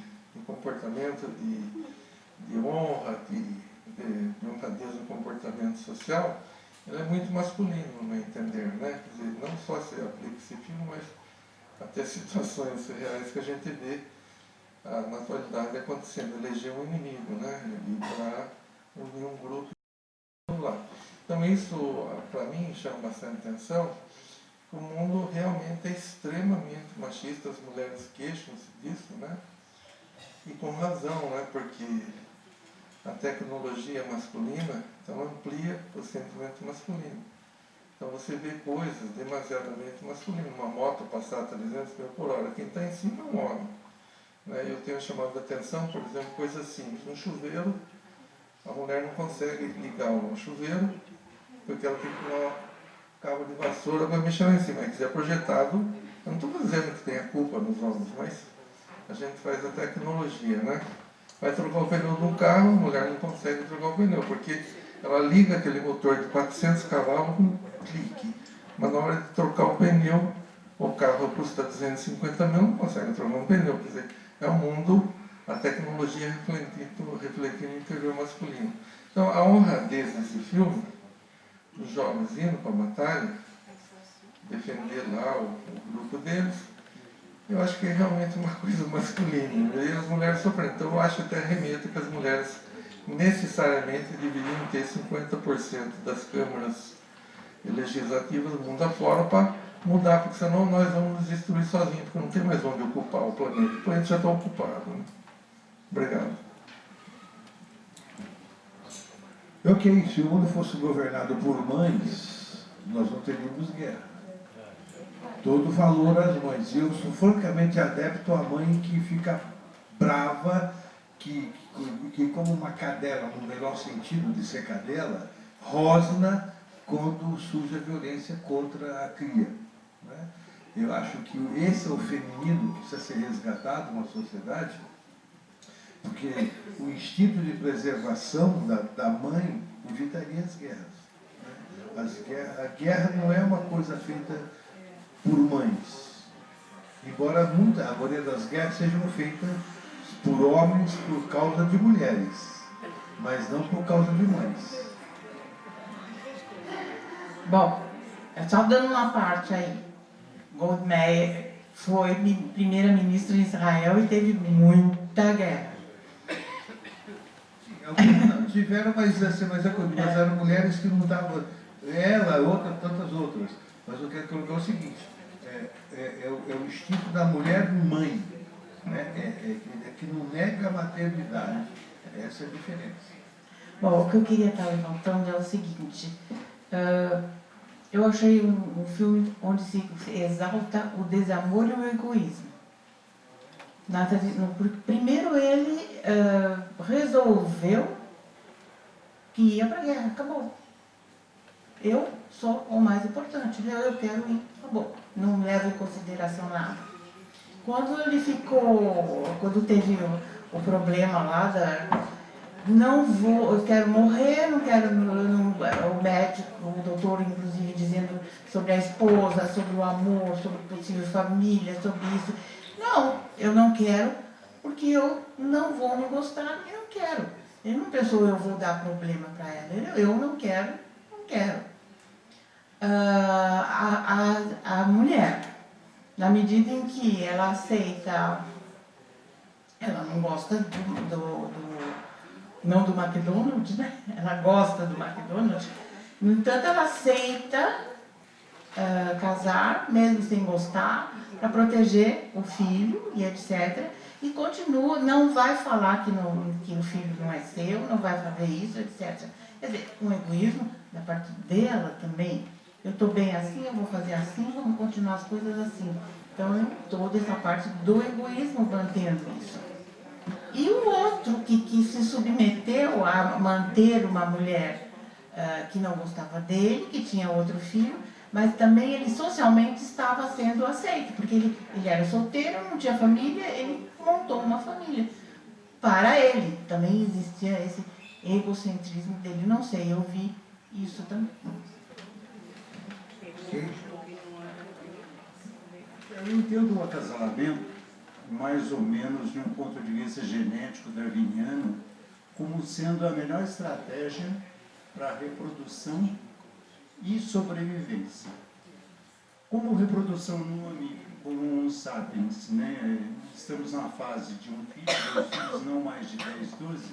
comportamento, de honra, de honradez no comportamento social, ele é muito masculino, no meu entender, né? Quer dizer, não só se aplica esse filme, mas até situações reais que a gente vê na atualidade acontecendo, eleger um inimigo, né? E para unir um grupo lá. Então isso, para mim, chama bastante atenção. O mundo realmente é extremamente machista, as mulheres queixam-se disso, né? E com razão, né? Porque a tecnologia masculina, então, amplia o sentimento masculino. Então você vê coisas demasiadamente masculinas. Uma moto passar a 300 km por hora, quem está em cima é um homem. Né? Eu tenho chamado a atenção, por exemplo, coisas simples. Um chuveiro, a mulher não consegue ligar o chuveiro, porque ela tem que ir cabo de vassoura para mexer lá em cima. Se é projetado, eu não estou dizendo que tenha culpa nos homens, mas a gente faz a tecnologia, né? Vai trocar o pneu de um carro, a mulher não consegue trocar o pneu, porque ela liga aquele motor de 400 cavalos com um clique. Mas na hora de trocar o pneu, o carro custa 250 mil, não consegue trocar um pneu. Quer dizer, é o mundo, a tecnologia refletindo o interior masculino. Então, a honradez desse filme, os jovens indo para a batalha, defender lá o grupo deles, eu acho que é realmente uma coisa masculina, e as mulheres sofrendo. Então eu acho até remeto que as mulheres necessariamente deveriam ter 50% das câmaras legislativas do mundo afora para mudar, porque senão nós vamos nos destruir sozinhos, porque não tem mais onde ocupar o planeta já está ocupado. Né? Obrigado. Ok, se o mundo fosse governado por mães, nós não teríamos guerra. Todo valor às mães. Eu sou francamente adepto à mãe que fica brava, que como uma cadela, no melhor sentido de ser cadela, rosna quando surge a violência contra a cria. Né? Eu acho que esse é o feminino que precisa ser resgatado na sociedade, porque o instinto de preservação da mãe evitaria as guerras. Né? A guerra não é uma coisa feita por mães, embora a maioria das guerras sejam feitas por homens por causa de mulheres, mas não por causa de mães. Bom, só dando uma parte aí, Goldmeier foi primeira-ministra em Israel e teve muita guerra. Sim, algumas não tiveram, mas eram mulheres que não davam, ela, tantas outras. Mas eu quero colocar o seguinte, é o instinto da mulher mãe, né? Que não nega a maternidade. Essa é a diferença. Bom, o que eu queria estar levantando é o seguinte, eu achei um filme onde se exalta o desamor e o egoísmo. Primeiro ele resolveu que ia para a guerra, acabou. Eu sou o mais importante, eu quero ir, acabou. Não levo em consideração nada. Quando teve o problema lá eu quero morrer, o médico, o doutor inclusive dizendo sobre a esposa, sobre o amor, sobre possível família, sobre isso. Não, eu não quero, porque eu não vou me gostar e não quero. Ele não pensou, eu vou dar problema para ela. Eu não quero, não quero. A mulher, na medida em que ela aceita, ela não gosta não do McDonald's, né? Ela gosta do McDonald's. No entanto, ela aceita casar, mesmo sem gostar, para proteger o filho e etc. E continua, não vai falar que o filho não é seu, não vai fazer isso, etc. Quer dizer, um egoísmo da parte dela também. Eu estou bem assim, eu vou fazer assim, vamos continuar as coisas assim. Então, toda essa parte do egoísmo mantendo isso. E o outro que se submeteu a manter uma mulher que não gostava dele, que tinha outro filho, mas também ele socialmente estava sendo aceito, porque ele era solteiro, não tinha família, ele montou uma família para ele. Também existia esse egocentrismo dele, não sei, eu vi isso também. Eu entendo o acasalamento, mais ou menos de um ponto de vista genético darwiniano, como sendo a melhor estratégia para a reprodução e sobrevivência. Como reprodução no mamífero, como um sapiens, né? Estamos na fase de um filho, 2 filhos, não mais de 10, 12,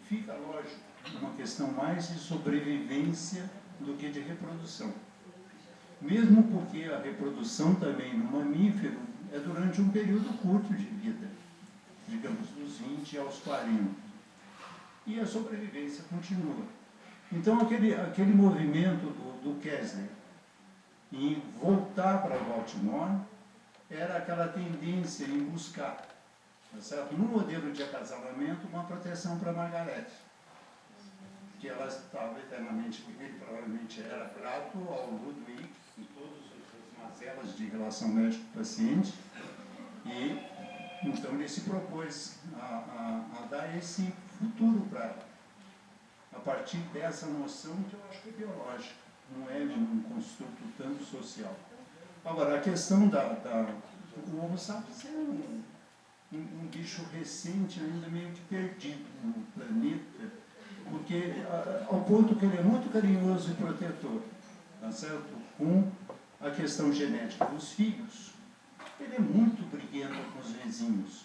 fica, lógico, uma questão mais de sobrevivência do que de reprodução. Mesmo porque a reprodução também no mamífero é durante um período curto de vida, digamos dos 20 aos 40. E a sobrevivência continua. Então aquele movimento do Kessler em voltar para Baltimore era aquela tendência em buscar, tá certo? No modelo de acasalamento, uma proteção para Margaret, que ela estava eternamente com ele, provavelmente era grato ao Ludwig em todas as mazelas de relação médico-paciente, e então ele se propôs a dar esse futuro para ela, a partir dessa noção que eu acho que é biológica, não é de um construto tanto social. Agora, a questão o Homo sapiens é um bicho recente, ainda meio que perdido no planeta, porque ao ponto que ele é muito carinhoso e protetor, tá certo? Com a questão genética dos filhos, ele é muito briguento com os vizinhos.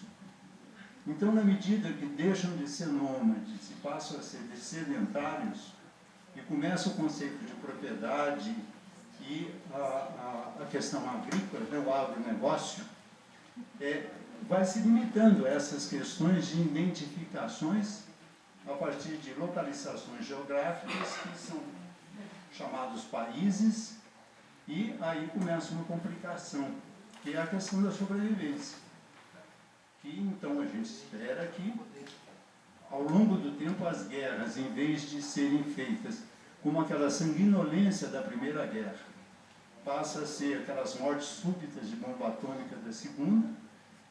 Então, na medida que deixam de ser nômades e passam a ser sedentários, e começa o conceito de propriedade e a questão agrícola, né, o agronegócio, vai se limitando a essas questões de identificações a partir de localizações geográficas que são chamados países, e aí começa uma complicação, que é a questão da sobrevivência. Que então a gente espera que, ao longo do tempo, as guerras, em vez de serem feitas como aquela sanguinolência da Primeira Guerra, passa a ser aquelas mortes súbitas de bomba atômica da Segunda,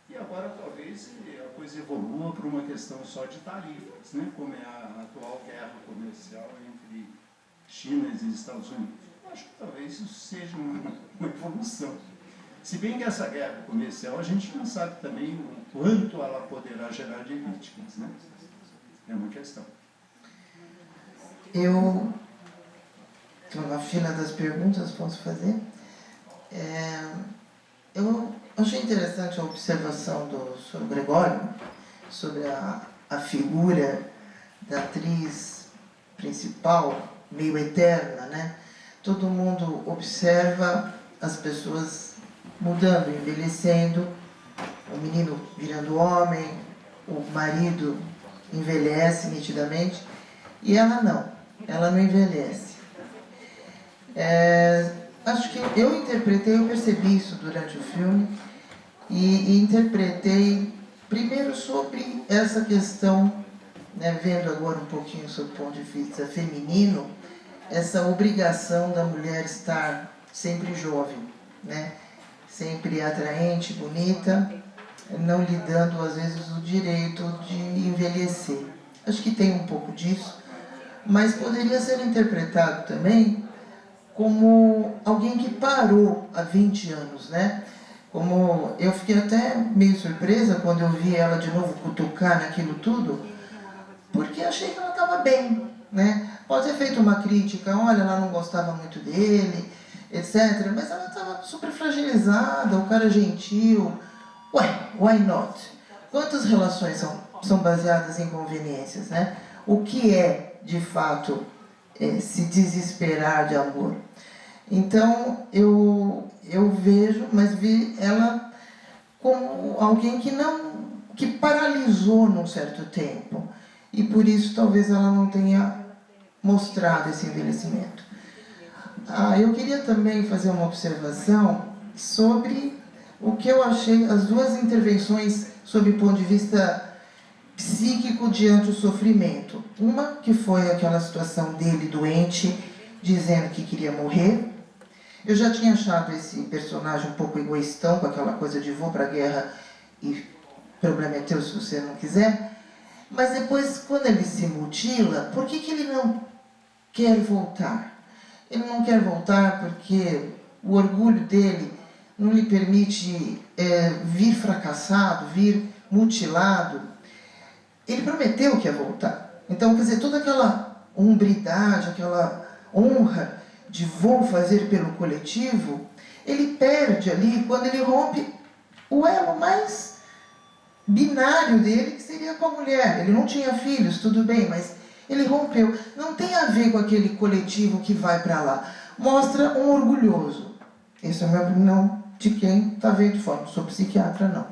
e agora talvez a coisa evolua para uma questão só de tarifas, né? Como é a atual guerra comercial entre China e Estados Unidos. Acho que talvez isso seja uma evolução. Se bem que essa guerra comercial a gente não sabe também o quanto ela poderá gerar de vítimas, né? É uma questão. Eu estou na fila das perguntas, posso fazer? Eu achei interessante a observação do Sr. Gregório sobre a figura da atriz principal, meio eterna, né? Todo mundo observa as pessoas mudando, envelhecendo, o menino virando homem, o marido envelhece nitidamente, e ela não envelhece. Acho que eu percebi isso durante o filme, e interpretei primeiro sobre essa questão, né, vendo agora um pouquinho sob o ponto de vista feminino, essa obrigação da mulher estar sempre jovem, né? Sempre atraente, bonita, não lhe dando às vezes o direito de envelhecer. Acho que tem um pouco disso, mas poderia ser interpretado também como alguém que parou há 20 anos, né? Como eu fiquei até meio surpresa quando eu vi ela de novo cutucar naquilo tudo, porque achei que ela estava bem, né? Pode ter feito uma crítica, olha, ela não gostava muito dele, etc. Mas ela estava super fragilizada, o cara gentil. Ué, why not? Quantas relações são baseadas em conveniências, né? O que é, de fato, se desesperar de amor? Então, eu vejo, mas vi ela como alguém que paralisou num certo tempo. E por isso talvez ela não tenha mostrado esse envelhecimento. Eu queria também fazer uma observação sobre o que eu achei, as duas intervenções sob o ponto de vista psíquico diante do sofrimento. Uma que foi aquela situação dele doente, dizendo que queria morrer. Eu já tinha achado esse personagem um pouco egoístão, com aquela coisa de vou para a guerra e o problema é teu se você não quiser. Mas depois, quando ele se mutila, por que ele não quer voltar? Ele não quer voltar porque o orgulho dele não lhe permite vir fracassado, vir mutilado. Ele prometeu que ia voltar. Então, quer dizer, toda aquela hombridade, aquela honra de vou fazer pelo coletivo, ele perde ali quando ele rompe o elo mais binário dele, que seria com a mulher. Ele não tinha filhos, tudo bem, mas ele rompeu. Não tem a ver com aquele coletivo que vai para lá. Mostra um orgulhoso. Essa é a minha opinião de quem está vendo de fora. Não sou psiquiatra, não.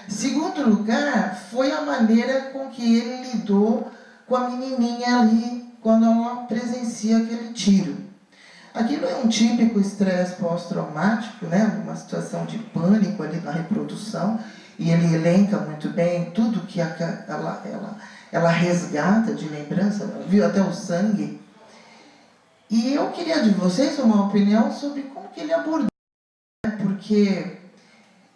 Segundo lugar, foi a maneira com que ele lidou com a menininha ali, quando ela presencia aquele tiro. Aquilo é um típico estresse pós-traumático, né? Uma situação de pânico ali na reprodução, e ele elenca muito bem tudo que ela resgata de lembrança, viu até o sangue. E eu queria de vocês uma opinião sobre como que ele abordou, né? Porque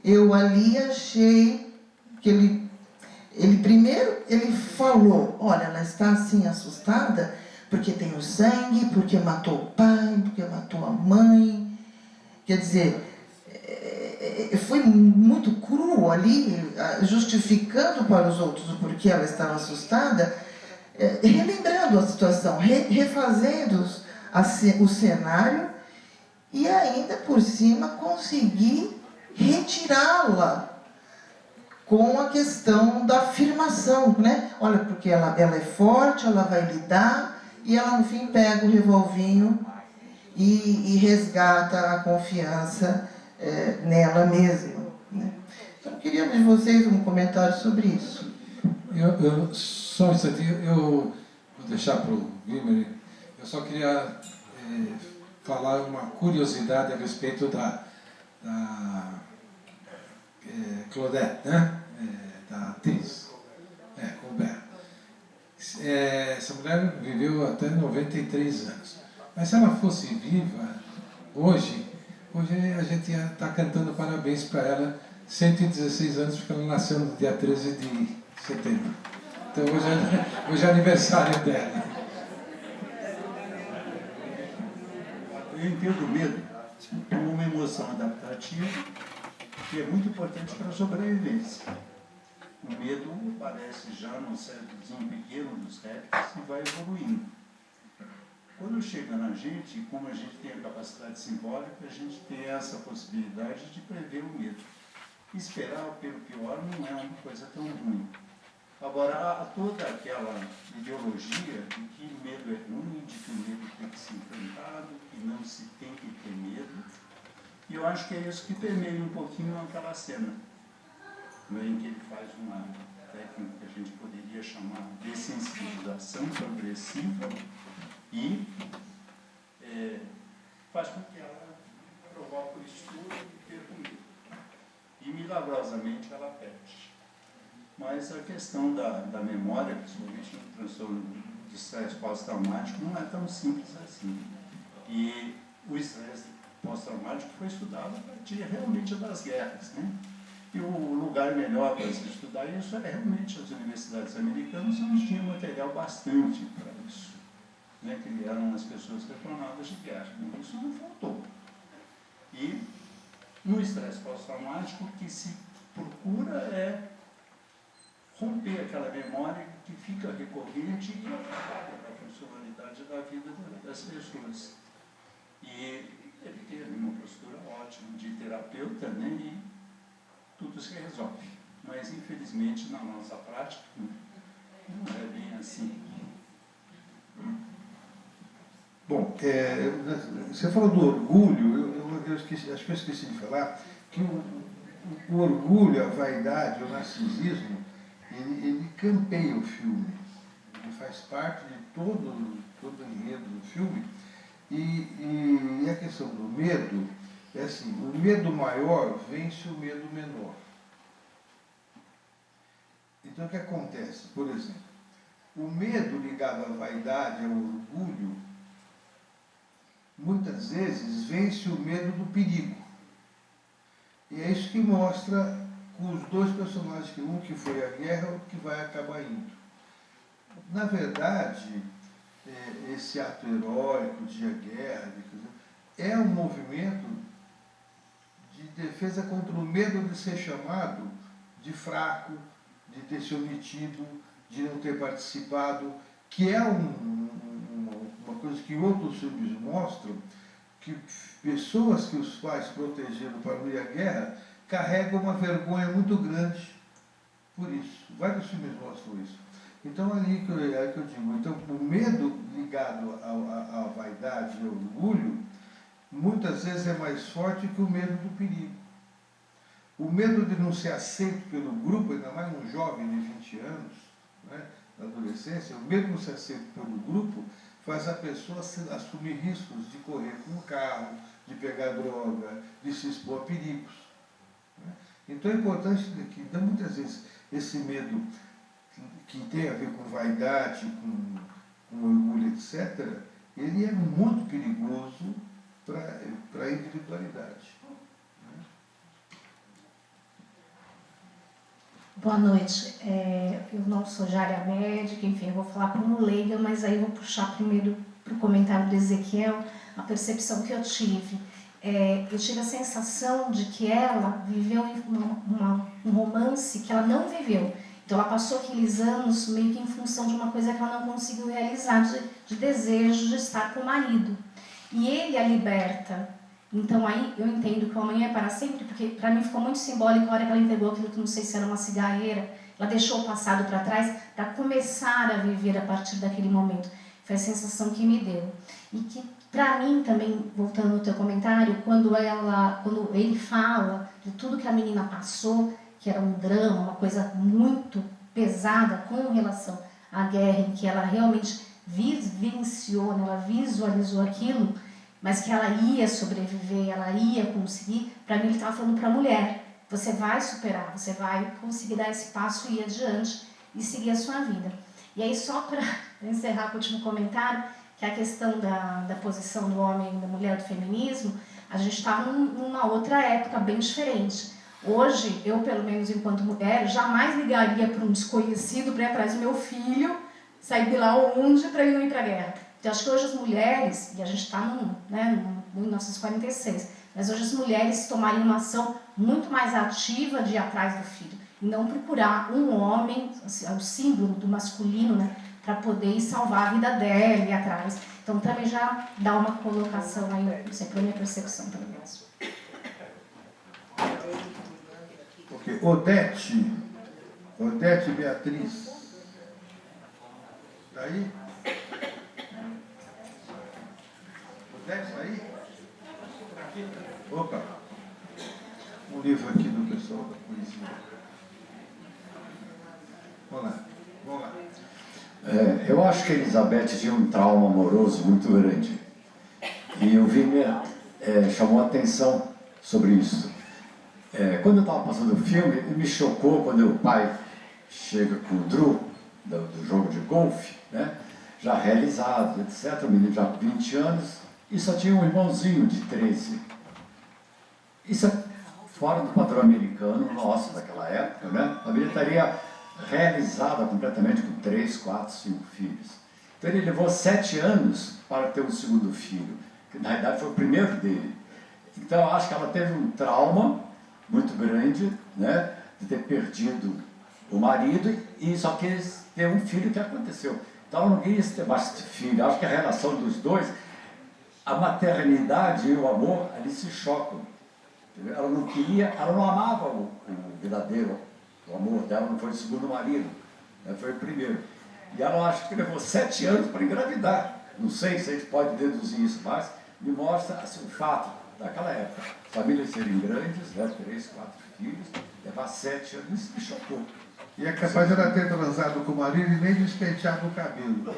eu ali achei que ele primeiro ele falou, olha, ela está assim assustada porque tem o sangue, porque matou o pai, porque matou a mãe. Quer dizer, foi muito cru ali, justificando para os outros o porquê ela estava assustada, relembrando a situação, refazendo o cenário e ainda por cima conseguir retirá-la com a questão da afirmação, né? Olha, porque ela é forte, ela vai lidar, e ela no fim pega o revolvinho e resgata a confiança nela mesma, né? Então eu queria de vocês um comentário sobre isso. Só um instantinho, eu vou deixar para o Wimmer. Eu só queria falar uma curiosidade a respeito da Claudette, né? Da atriz, Colbert. Essa mulher viveu até 93 anos. Mas se ela fosse viva, hoje a gente ia estar cantando parabéns para ela, 116 anos, porque ela nasceu no dia 13 de setembro. Então hoje é aniversário dela. Eu entendo o medo como uma emoção adaptativa que é muito importante para a sobrevivência. O medo aparece já no cérebrozinho pequeno dos répteis e vai evoluindo. Quando chega na gente, como a gente tem a capacidade simbólica, a gente tem essa possibilidade de prever o medo. Esperar pelo pior não é uma coisa tão ruim. Agora, há toda aquela ideologia de que medo é ruim, de que o medo tem que ser enfrentado, que não se tem que ter medo. E eu acho que é isso que permeia um pouquinho aquela cena, em que ele faz uma técnica que a gente poderia chamar de dessensibilização progressiva e faz com que ela provoque o estudo e perca o medo. E milagrosamente ela perde. Mas a questão da memória, principalmente no transtorno de estresse pós-traumático, não é tão simples assim. E o estresse pós-traumático foi estudado a partir realmente das guerras, né? E o lugar melhor para se estudar isso é realmente as universidades americanas, onde tinha material bastante para isso, né? Que eram as pessoas retornadas de guerra. Isso não faltou. E No estresse pós-traumático, o que se procura é romper aquela memória que fica recorrente e atrapalha a funcionalidade da vida das pessoas. E ele teve uma postura ótima de terapeuta, né, e tudo se resolve. Mas, infelizmente, na nossa prática, não é bem assim. Bom, você falou do orgulho, eu esqueci, acho que eu esqueci de falar que o orgulho, a vaidade, o narcisismo, ele campeia o filme, ele faz parte de todo o enredo do filme, e a questão do medo é assim, o medo maior vence o medo menor. Então o que acontece? Por exemplo, o medo ligado à vaidade, ao orgulho, muitas vezes vence o medo do perigo. E é isso que mostra com os dois personagens, um que foi à guerra e outro que vai acabar indo. Na verdade, esse ato heróico de ir à guerra é um movimento de defesa contra o medo de ser chamado de fraco, de ter se omitido, de não ter participado, que é uma coisa que outros filmes mostram, que pessoas que os pais protegeram para não ir à guerra carregam uma vergonha muito grande por isso. Vários filmes mostram isso. Então, ali que eu digo, então, o medo ligado à vaidade e ao orgulho, muitas vezes é mais forte que o medo do perigo. O medo de não ser aceito pelo grupo, ainda mais um jovem de 20 anos, né, na adolescência, o medo de não ser aceito pelo grupo faz a pessoa assumir riscos de correr com o carro, de pegar droga, de se expor a perigos. Né? Então é importante que, muitas vezes, esse medo que tem a ver com vaidade, com orgulho, etc., ele é muito perigoso para a individualidade. Boa noite. Eu não sou de área médica, enfim, eu vou falar como leiga, mas aí eu vou puxar primeiro para o comentário do Ezequiel, a percepção que eu tive. Eu tive a sensação de que ela viveu um romance que ela não viveu. Então ela passou aqueles anos meio que em função de uma coisa que ela não conseguiu realizar, de desejo de estar com o marido. E ele a liberta. Então aí eu entendo que o amanhã é para sempre, porque para mim ficou muito simbólico a hora que ela entregou aquilo que não sei se era uma cigarreira, ela deixou o passado para trás para começar a viver a partir daquele momento. Foi a sensação que me deu. E que para mim também, voltando ao teu comentário, quando ele fala de tudo que a menina passou, que era um drama, uma coisa muito pesada com relação à guerra, em que ela realmente vivenciou, ela visualizou aquilo, mas que ela ia sobreviver, ela ia conseguir. Para mim ele estava falando para a mulher, você vai superar, você vai conseguir dar esse passo e ir adiante e seguir a sua vida. E aí só para encerrar com o último comentário, que é a questão da posição do homem e da mulher, do feminismo, a gente estava numa outra época bem diferente. Hoje, eu pelo menos enquanto mulher, jamais ligaria para um desconhecido para ir atrás do meu filho, sair de lá onde para ele não ir para a guerra. Então, acho que hoje as mulheres, e a gente está no 1946, mas hoje as mulheres tomariam uma ação muito mais ativa de ir atrás do filho, e não procurar um homem, o símbolo do masculino, né, para poder salvar a vida dela e ir atrás. Então, também já dá uma colocação aí, não sei, para a minha percepção, pelo menos. Ok, Odete Beatriz. Está aí? Odete, está aí? Opa! Um livro aqui do pessoal da poesia. Vamos lá. Eu acho que a Elizabeth tinha um trauma amoroso muito grande. E o Wimmer chamou a atenção sobre isso. Quando eu estava passando o filme, me chocou quando o pai chega com o Drew, do jogo de golfe, né, já realizado, etc., o menino já com 20 anos, e só tinha um irmãozinho de 13. Isso é fora do padrão americano, nosso, daquela época, né? A família estaria realizada completamente com 3, 4, 5 filhos. Então ele levou 7 anos para ter um segundo filho, que na realidade foi o primeiro dele. Então eu acho que ela teve um trauma muito grande, né, de ter perdido o marido e só quis ter um filho que aconteceu. Então ela não queria ter mais filho. Eu acho que a relação dos dois, a maternidade e o amor, eles se chocam. Entendeu? Ela não queria, ela não amava o verdadeiro, o amor dela não foi o segundo marido, né, foi o primeiro. E ela acho que levou 7 anos para engravidar. Não sei se a gente pode deduzir isso, mas me mostra assim, o fato daquela época, famílias serem grandes, né, 3, 4 filhos, levar 7 anos, isso me chocou. E é capaz de ela ter transado com o marido e nem despenteado o cabelo.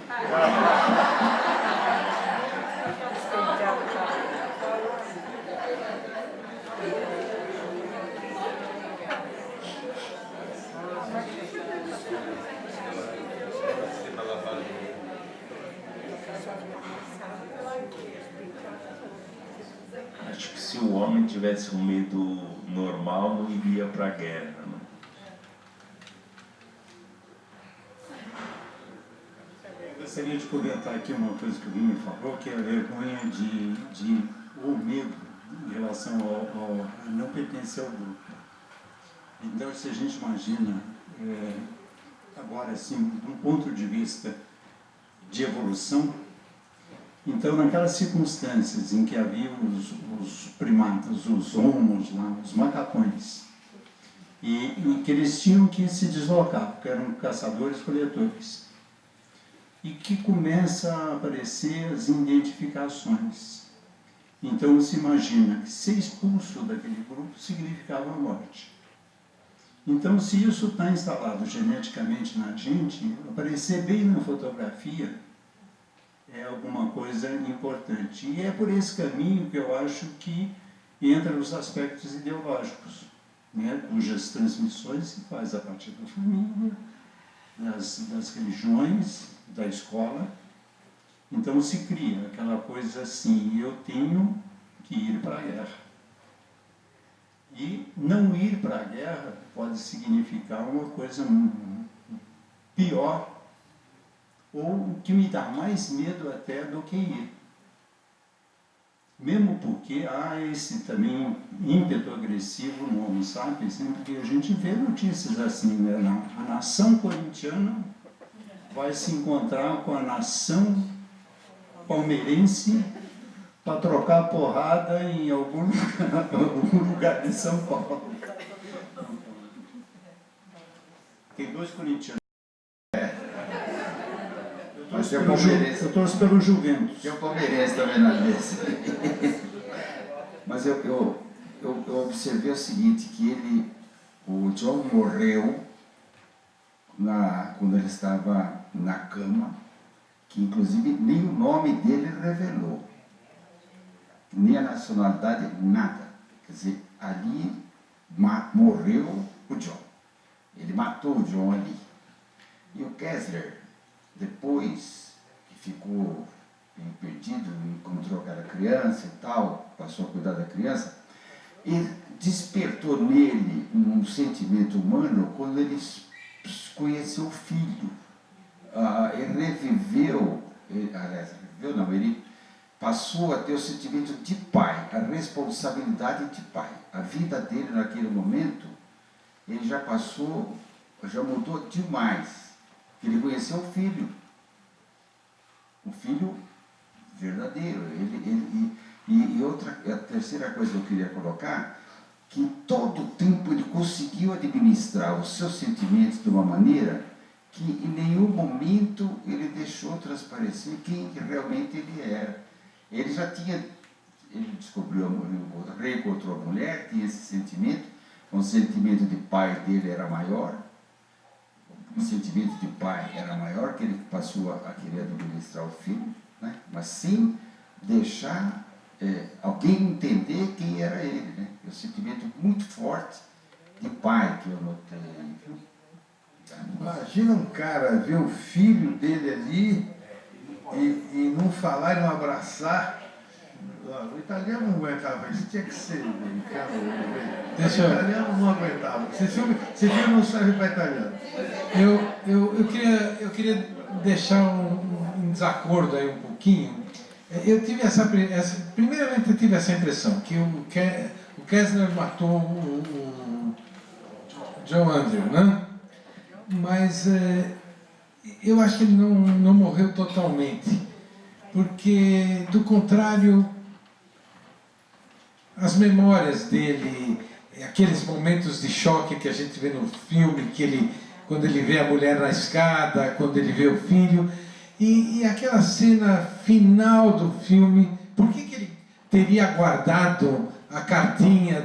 Acho que se o homem tivesse um medo normal, não iria para a guerra. Né? Eu gostaria de comentar aqui uma coisa que o Guilherme falou, que é a vergonha ou medo em relação ao não pertencer ao grupo. Então, se a gente imagina, agora assim, de um ponto de vista de evolução, então, naquelas circunstâncias em que havia os primatas, os homos, lá, os macacões, e que eles tinham que se deslocar, porque eram caçadores-coletores, e que começa a aparecer as identificações. Então, se imagina que ser expulso daquele grupo significava a morte. Então, se isso está instalado geneticamente na gente, aparecer bem na fotografia é alguma coisa importante. E é por esse caminho que eu acho que entram os aspectos ideológicos, né, cujas transmissões se faz a partir da família, das religiões, da escola. Então se cria aquela coisa assim, eu tenho que ir para a guerra. E não ir para a guerra pode significar uma coisa pior, ou o que me dá mais medo até do que ir. Mesmo porque há esse também ímpeto agressivo no Homo sapiens, sempre que a gente vê notícias assim, né? A nação corintiana vai se encontrar com a nação palmeirense para trocar porrada em algum lugar de São Paulo. Tem 2 corintianos. Eu torço pelo Juventus. Tem um palmeirense também na mesa. Mas eu observei o seguinte, que o John morreu quando ele estava na cama, que inclusive nem o nome dele revelou, nem a nacionalidade, nada. Quer dizer, ali morreu o John. Ele matou o John ali. E o Kessler, depois que ficou perdido, encontrou aquela criança e tal, passou a cuidar da criança, e despertou nele um sentimento humano quando ele conheceu o filho. Ele reviveu, ele passou a ter o sentimento de pai, a responsabilidade de pai. A vida dele naquele momento, ele já mudou demais. Ele conheceu o filho verdadeiro. A terceira coisa que eu queria colocar, que todo o tempo ele conseguiu administrar os seus sentimentos de uma maneira que em nenhum momento ele deixou transparecer quem realmente ele era. Ele descobriu, reencontrou a mulher, tinha esse sentimento, o sentimento de pai dele era maior, o sentimento de pai era maior, que ele passou a querer administrar o filho, né? Mas sem deixar alguém entender quem era ele, né? É um sentimento muito forte de pai que eu notei. Viu? Imagina um cara ver o filho dele ali e não falar e não abraçar. O italiano não aguentava isso, tinha que ser americano. O italiano não aguentava. Esse filme não serve para italiano. Eu queria deixar um desacordo aí um pouquinho, Eu tive primeiramente eu tive essa impressão, que o Kessler matou o John Andrew, né? Mas eu acho que ele não morreu totalmente, porque, do contrário, as memórias dele, aqueles momentos de choque que a gente vê no filme, quando ele vê a mulher na escada, quando ele vê o filho, e aquela cena final do filme, por que ele teria guardado a cartinha,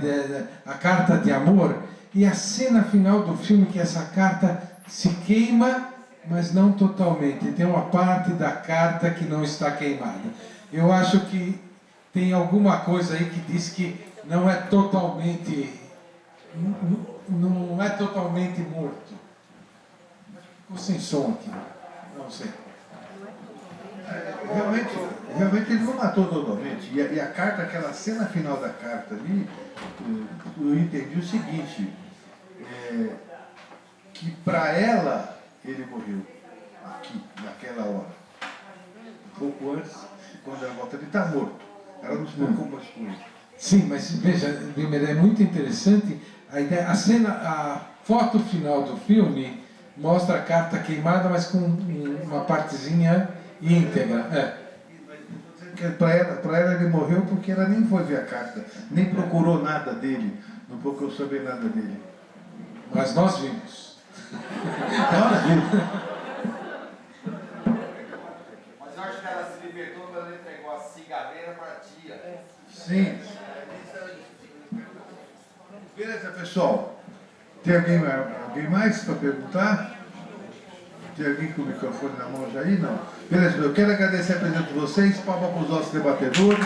a carta de amor, e a cena final do filme que essa carta se queima, mas não totalmente, tem uma parte da carta que não está queimada. Eu acho que tem alguma coisa aí que diz que não é totalmente morto. Ficou sem som aqui, não sei. Realmente ele não matou totalmente. E a carta, aquela cena final da carta ali, eu entendi o seguinte, que para ela ele morreu aqui, naquela hora. Um pouco antes, quando ela volta, ele está morto. Ela não se preocupa mais com isso. Sim, mas veja, Wilmer, é muito interessante a foto final do filme mostra a carta queimada, mas com uma partezinha íntegra. Para ela ele morreu porque ela nem foi ver a carta, nem procurou nada dele, não procurou saber nada dele. Mas nós vimos. Nós vimos. Mas eu acho que ela se libertou quando ela entregou a cigarreira para a tia. Sim. Beleza, pessoal. Tem alguém mais para perguntar? Tem alguém com o microfone na mão já aí? Não. Beleza, eu quero agradecer a presença de vocês, palmas para os nossos debatedores.